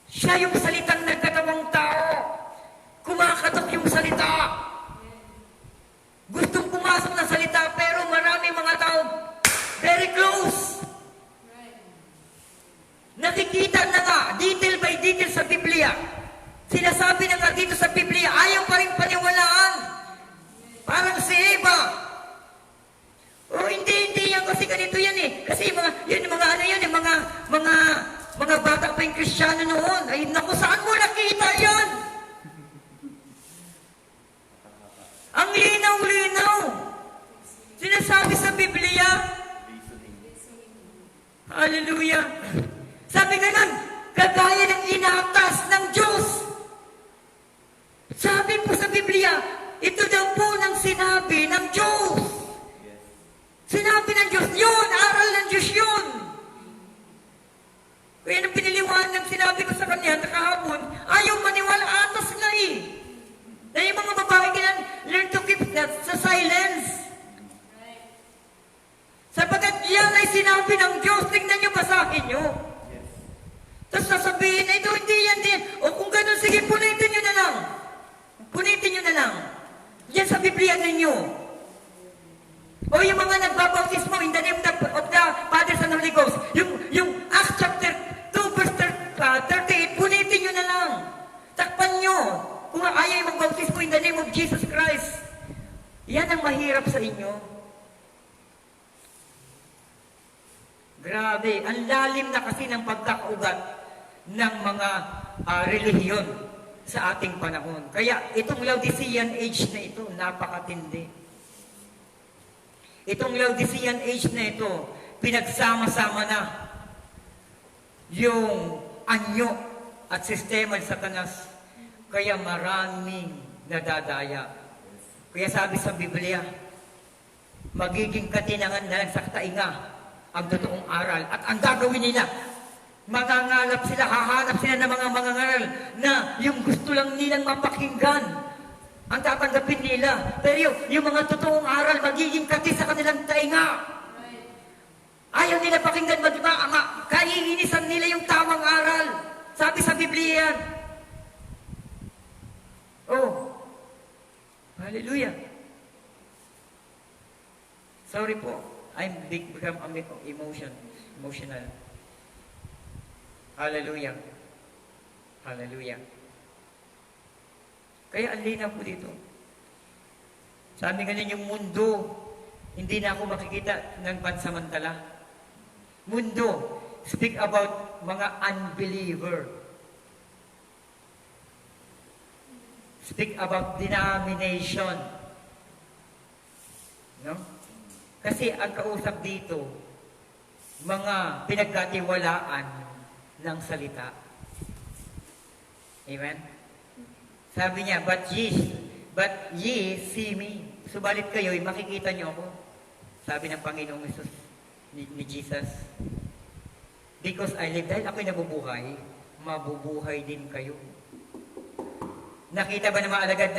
Siya yung salitang nagkatawang tao. Kumakatok yung salita. Gustong pumasok ng salita, pero maraming mga tao very close. Nakikita na nga, detail by detail sa Biblia. Sinasabi na nga dito sa Biblia, ayaw pa rin paniwalaan. Parang si Eva. Oh, hindi yan kasi ganito yan eh. Kasi yung mga bata pa yung Kristiyano noon. Ay, naku, saan mo nakita yan? Ang linaw-linaw. Sinasabi sa Biblia. Hallelujah. Sabi ganun, kagaya ng inatas ng Diyos. Sabi po sa Biblia, ito daw po ng sinabi ng Diyos. Sinabi ng Diyos, yun, aral ng Diyos yun. Kaya nang piniliwan ng sinabi ko sa kanya, nakahapon, ayaw maniwala, atas na eh. Na yung mga babae kailan, learn to keep that sa silence. Sapagkat yan ay sinabi ng Diyos, tingnan nyo, basahin nyo. Tapos sasabihin, ito, hindi yan din. O kung ganun, sige, punitin nyo na lang. Punitin nyo na lang. Yan sa Biblia ninyo. O yung mga nagbabautismo in the name of the Father, Son, and Holy Ghost. Yung Acts chapter 2 verse 38, punitin nyo na lang. Takpan nyo. Kung ayaw yung magbautismo in the name of Jesus Christ. Yan ang mahirap sa inyo. Grabe, ang lalim na kasi ng pagkakaugat ng mga relihiyon sa ating panahon. Kaya itong Laodicean age na ito, napakatindi. Itong Laodicean age na ito, pinagsama-sama na yung anyo at sistema ng Satanas. Kaya maraming nadadaya. Kaya sabi sa Biblia, magiging katinangan na lang sa tainga ang totoong aral. At ang gagawin nila, mangangalap sila, hahanap sila ng mga mangangaral na yung gusto lang nilang mapakinggan ang tatanggapin nila. Pero yung mga totoong aral, magiging kati sa kanilang tainga. Ayaw nila pakinggan, diba? Kaiinisan nila yung tamang aral. Sabi sa Biblia yan. Oh, hallelujah. Sorry po. I'm become emotional. Hallelujah. Hallelujah. Kaya ang linaw po dito. Sabi ganyan yung mundo, hindi na ako makikita ng pansamantala. Mundo, speak about mga unbeliever. Speak about denomination. No? Kasi ang kausap dito, mga pinagkatiwalaan ng salita. Amen? Sabi niya, but ye see me. Subalit kayo'y makikita niyo ako. Sabi ng Panginoong Jesus, ni Jesus. Because I live, dahil ako'y nabubuhay, mabubuhay din kayo. Nakita ba ng mga alagad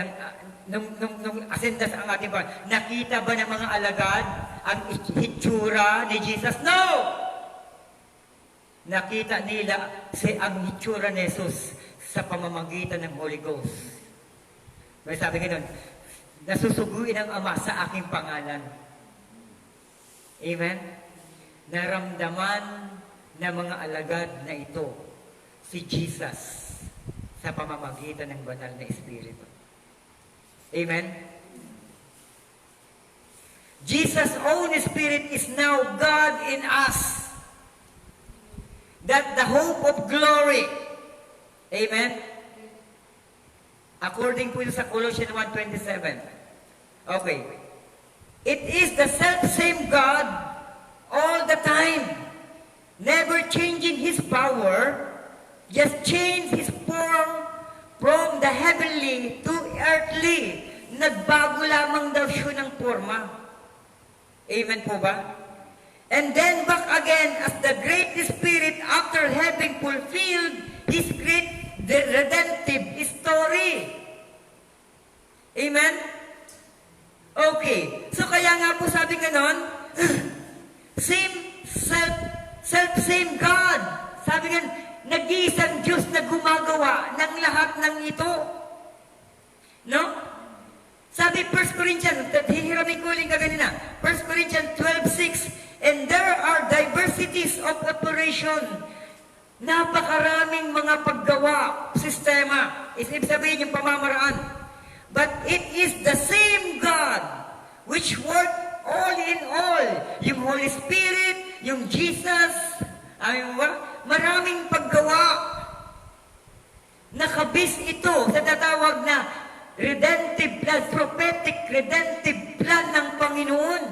nung asendas ang ating Panginoon? Nakita ba ng mga alagad ang hitsura ni Jesus? No! Nakita nila ang hitsura ni Jesus sa pamamagitan ng Holy Ghost. May sabi nga nun, nasusuguin ang Ama sa aking pangalan. Amen? Naramdaman ng mga alagad na ito si Jesus sa pamamagitan ng banal na Espiritu. Amen? Jesus' own Spirit is now God in us. That the hope of glory. Amen? According po sa Colossians 1:27. Okay. It is the self-same God all the time. Never changing His power, just change His form from the heavenly to earthly. Nagbago lamang daw siya ng forma. Amen po ba? And then back again as the great Spirit after having fulfilled His great redemptive story. Amen? Okay. So kaya nga po sabi ganon, self-same God. Sabi nga, nag-iisang Diyos na gumagawa ng lahat ng ito. No? Sabi 1 Corinthians, hihiramin ko ulit kaganina, 1 Corinthians 12:6, and there are diversities of operation. Napakaraming mga paggawa, sistema. Ibig sabihin yung pamamaraan. But it is the same God which work all in all. Yung Holy Spirit, yung Jesus, maraming paggawa. Nakabis ito sa tatawag na redemptive plan, prophetic redemptive plan ng Panginoon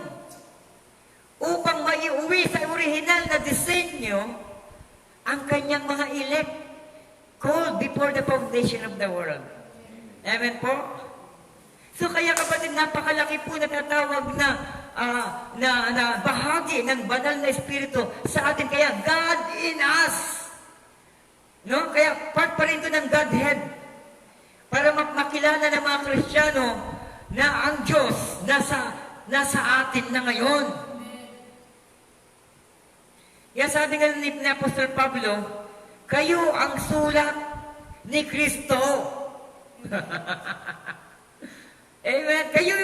upang maiuwi sa original na disenyo ang kanyang mga elect called before the foundation of the world. Amen po? So kaya kapatid, napakalaki po na tatawag na bahagi ng banal na Espiritu sa atin. Kaya God in us. No? Kaya part pa rin ito ng Godhead. Para makilala ng mga Kristiyano na ang Diyos nasa atin na ngayon. Kaya sabi nga ni Apostol Pablo, kayo ang sulat ni Kristo. Amen. Kayo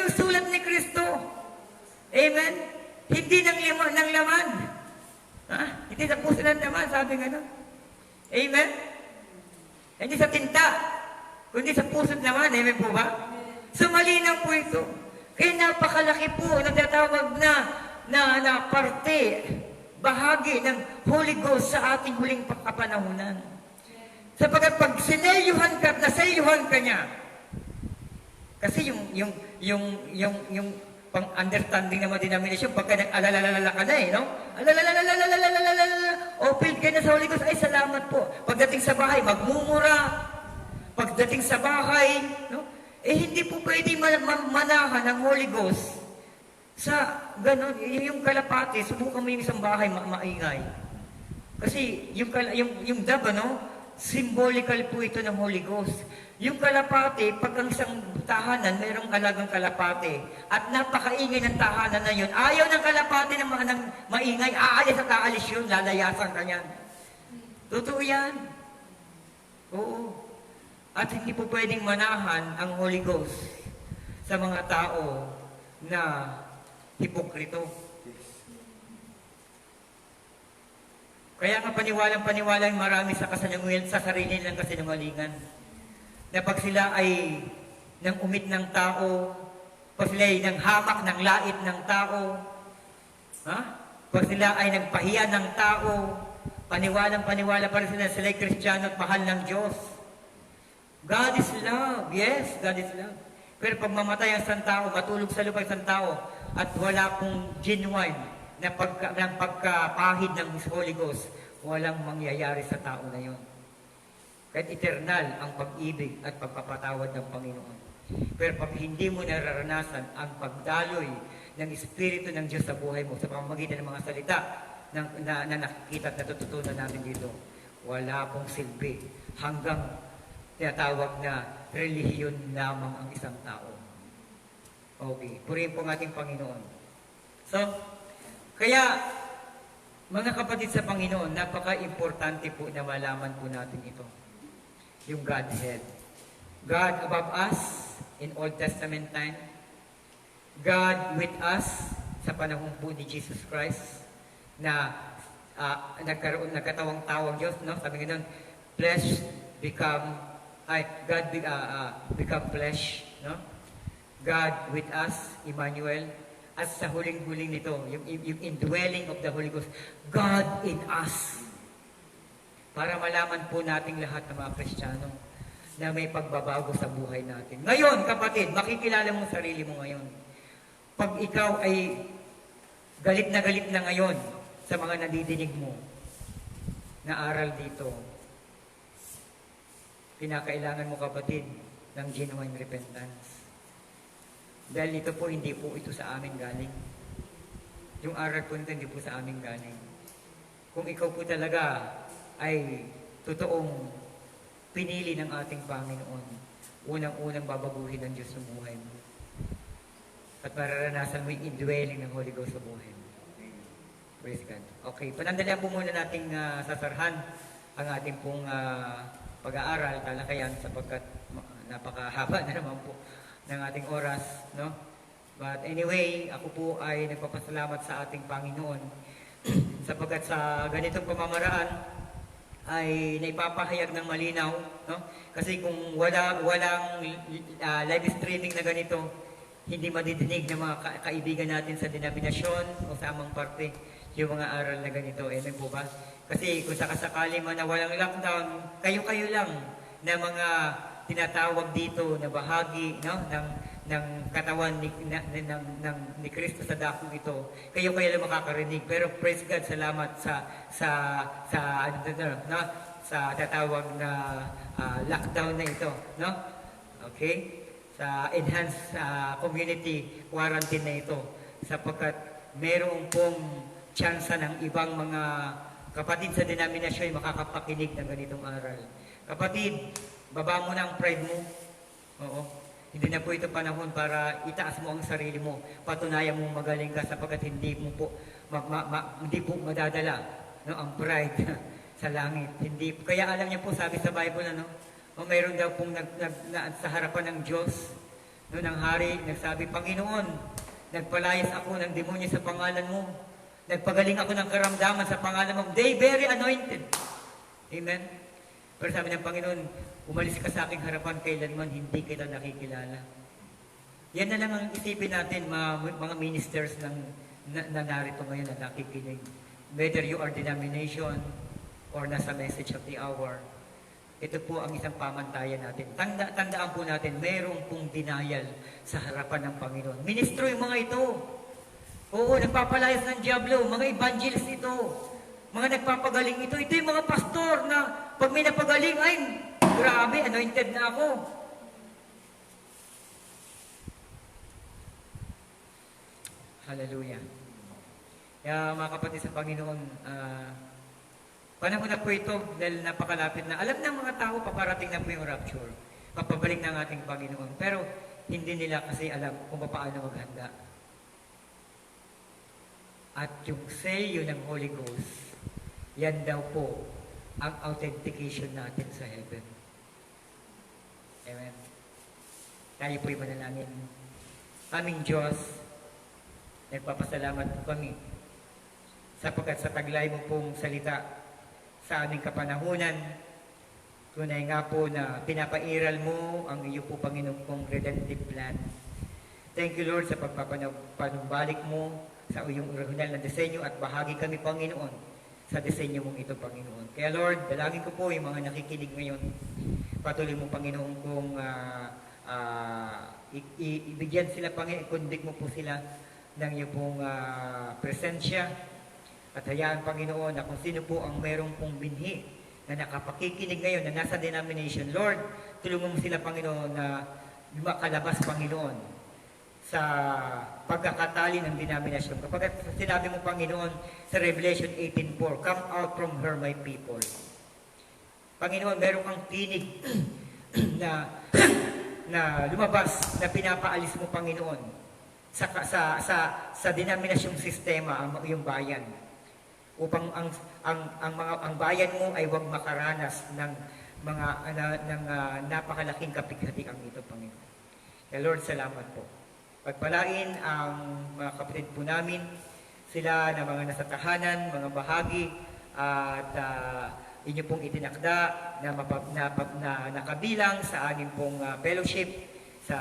personal naman, sabi nga nun. Amen? Hindi sa tinta, kundi sa puso naman. Amen po ba? So malinaw po ito. Kaya napakalaki po ang natatawag na parte, bahagi ng Holy Ghost sa ating huling kapanahunan. Sapagkat pag sinayuhan ka, nasayuhan ka niya, kasi yung pang-understanding naman denomination, pagka nag-alalalala ka na no? Alalalalalalalalalala, o filled ka na sa Holy Ghost, ay salamat po. Pagdating sa bahay, magmumura. Pagdating sa bahay, no? Hindi po pwedeng manahan ng Holy Ghost sa ganon, yung kalapati, subukan mo yung isang bahay maingay. Kasi yung dab, symbolical po ito ng Holy Ghost. Yung kalapati, pag ang isang tahanan, mayroong alagang kalapati, at napakaingay ng tahanan na yun, ayaw ng kalapati ng maingay, aalis at aalis yun, lalayasan ka niyan. Totoo yan. Oo. At hindi po pwedeng manahan ang Holy Ghost sa mga tao na hipokrito. Kaya nga paniwalang marami sa kasalunguyan sa sarili nilang kasinungalingan. Na pag sila ay nang umit ng tao, pag sila ay nang hamak ng lait ng tao, pag sila ay nagpahiya ng tao, paniwala pa rin sila ay Kristiyano at mahal ng Diyos. God is love. Yes, God is love. Pero pag mamatay ang isang tao, matulog sa lupa ang isang tao, at wala pong genuine na pagkapahid ng Holy Ghost, walang mangyayari sa tao na yon. Kahit eternal ang pag-ibig at pagpapatawad ng Panginoon. Pero pag hindi mo nararanasan ang pagdaloy ng Espiritu ng Diyos sa buhay mo, sa pamamagitan ng mga salita na nakikita at natututunan namin dito, wala pong silbi hanggang tinatawag na relihiyon lamang ang isang tao. Okay, purihin po ang ating Panginoon. So, kaya, mga kapatid sa Panginoon, napaka-importante po na malaman po natin ito. Yung Godhead. God above us in Old Testament time. God with us sa panahon po ni Jesus Christ na nagkatawang-tawang Diyos, no? Sabi nga nun, God become flesh, no? God with us, Emmanuel. At sa huling-huling nito, yung indwelling of the Holy Ghost, God in us. Para malaman po nating lahat ng mga Kristiyano na may pagbabago sa buhay natin. Ngayon, kapatid, makikilala mo sarili mo ngayon. Pag ikaw ay galit na ngayon sa mga nadidinig mo na aral dito, kinakailangan mo, kapatid, ng genuine repentance. Dahil ito po, hindi po ito sa amin galing. Yung aral po nito, hindi po sa amin galing. Kung ikaw po talaga ay totoong pinili ng ating Panginoon, unang-unang babaguhin ng Diyos sa buhay mo. At mararanasan mo yung indwelling ng Holy Ghost sa buhay mo. Praise God. Okay, panandalian po muna nating sasarhan ang ating pong pag-aaral, talakayan, sapagkat napakahaba na naman po ng ating oras, no? But anyway, ako po ay nagpapasalamat sa ating Panginoon sapagkat sa ganitong pamamaraan ay naipapahayag ng malinaw, no? Kasi kung walang live streaming na ganito, hindi madidinig ng mga kaibigan natin sa denominasyon o sa amang parte yung mga aral na ganito. Amen po ba? Kasi kung sakasakali man na walang lockdown, kayo-kayo lang na mga tinatawag dito na bahagi, no, ng katawan ni Kristo sa dakong ito, kayo lang makakarinig. Pero praise God, salamat sa tatawag na lockdown na ito, no? Okay? Sa enhanced community quarantine na ito, sapagkat meron pong tsansa ng ibang mga kapatid sa denominasyon ay makakapakinig ng ganitong aral. Kapatid, baba mo na ang pride mo. Oo. Hindi na po ito panahon para itaas mo ang sarili mo. Patunayan mo magaling ka sapagkat hindi mo po madadala, no, ang pride sa langit. Hindi. Kaya alam niyo po, sabi sa Bible, o mayroon daw pong sa harapan ng Diyos, no, ng hari, nagsabi, Panginoon, nagpalayas ako ng demonyo sa pangalan mo. Nagpagaling ako ng karamdaman sa pangalan mo. They very anointed. Amen. Pero sabi ng Panginoon, umalis ka sa aking harapan kailanman, hindi kita nakikilala. Yan na lang ang isipin natin, mga ministers na narito ngayon na nakikinig. Whether you are denomination or nasa message of the hour, ito po ang isang pamantayan natin. Tandaan po natin, mayroong pong denial sa harapan ng Panginoon. Ministro yung mga ito. Oo, nagpapalayas ng diablo, mga evangelist ito. Mga nagpapagaling ito. Ito yung mga pastor na pag may napagaling, ay, grabe, anointed na ako. Hallelujah. Kaya mga kapatid sa Panginoon, panahon na po ito dahil napakalapit na. Alam ng mga tao, paparating na po yung rapture. Papabalik ng ating Panginoon. Pero hindi nila kasi alam kung paano maghanda. At yung selyo ng Holy Ghost, yan daw po ang authentication natin sa heaven. Amen. Tayo po'y manalangin. Aming Diyos, nagpapasalamat po kami sapagkat sa taglay mo pong salita sa aming kapanahunan, tunay nga po na pinapairal mo ang iyo po Panginoon pong redemptive plan. Thank you Lord sa pagpapanumbalik mo sa iyong original na disenyo at bahagi kami Panginoon sa disenyo mong ito Panginoon. Kaya Lord, dalangin ko po yung mga nakikinig ngayon. Patuloy mo Panginoon kung ibigyan sila Panginoon, kundig mo po sila ng iyong pong presensya at hayaan Panginoon na kung sino po ang merong pong binhi na nakapakikinig ngayon na nasa denomination. Lord, tulungan mo sila Panginoon na makalabas Panginoon sa pagkakatali ng denominasyon. Kapag sinabi mo Panginoon sa Revelation 18:4, come out from her my people. Panginoon, meron kang tinig na lumabas na pinapaalis mo Panginoon sa denominasyong sistema ang iyong bayan upang ang bayan mo ay huwag makaranas ng napakalaking kapighatian ito Panginoon. Kaya Lord, salamat po. Pagpalain ang mga kapatid po namin, sila na mga nasa tahanan, mga bahagi, at inyo pong itinakda na nakabilang sa aming pong fellowship sa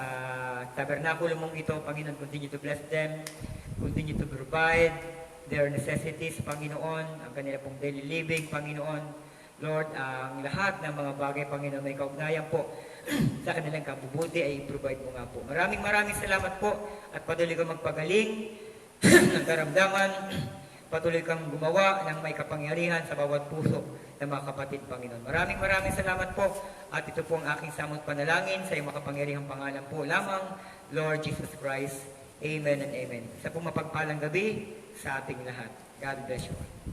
tabernakulo mong ito. Panginoon, continue to bless them, continue to provide their necessities, Panginoon, ang kanila pong daily living, Panginoon. Lord, ang lahat ng mga bagay, Panginoon, may kaugnayan po sa kanilang kabubuti ay i-provide mo nga po. Maraming salamat po at patuloy kang magpagaling ng karamdaman, patuloy kang gumawa ng may kapangyarihan sa bawat puso ng mga kapatid, Panginoon. Maraming salamat po at ito po ang aking samot panalangin sa iyong makapangyarihang pangalan po lamang, Lord Jesus Christ. Amen and amen. Sa pong mapagpalang gabi sa ating lahat. God bless you all.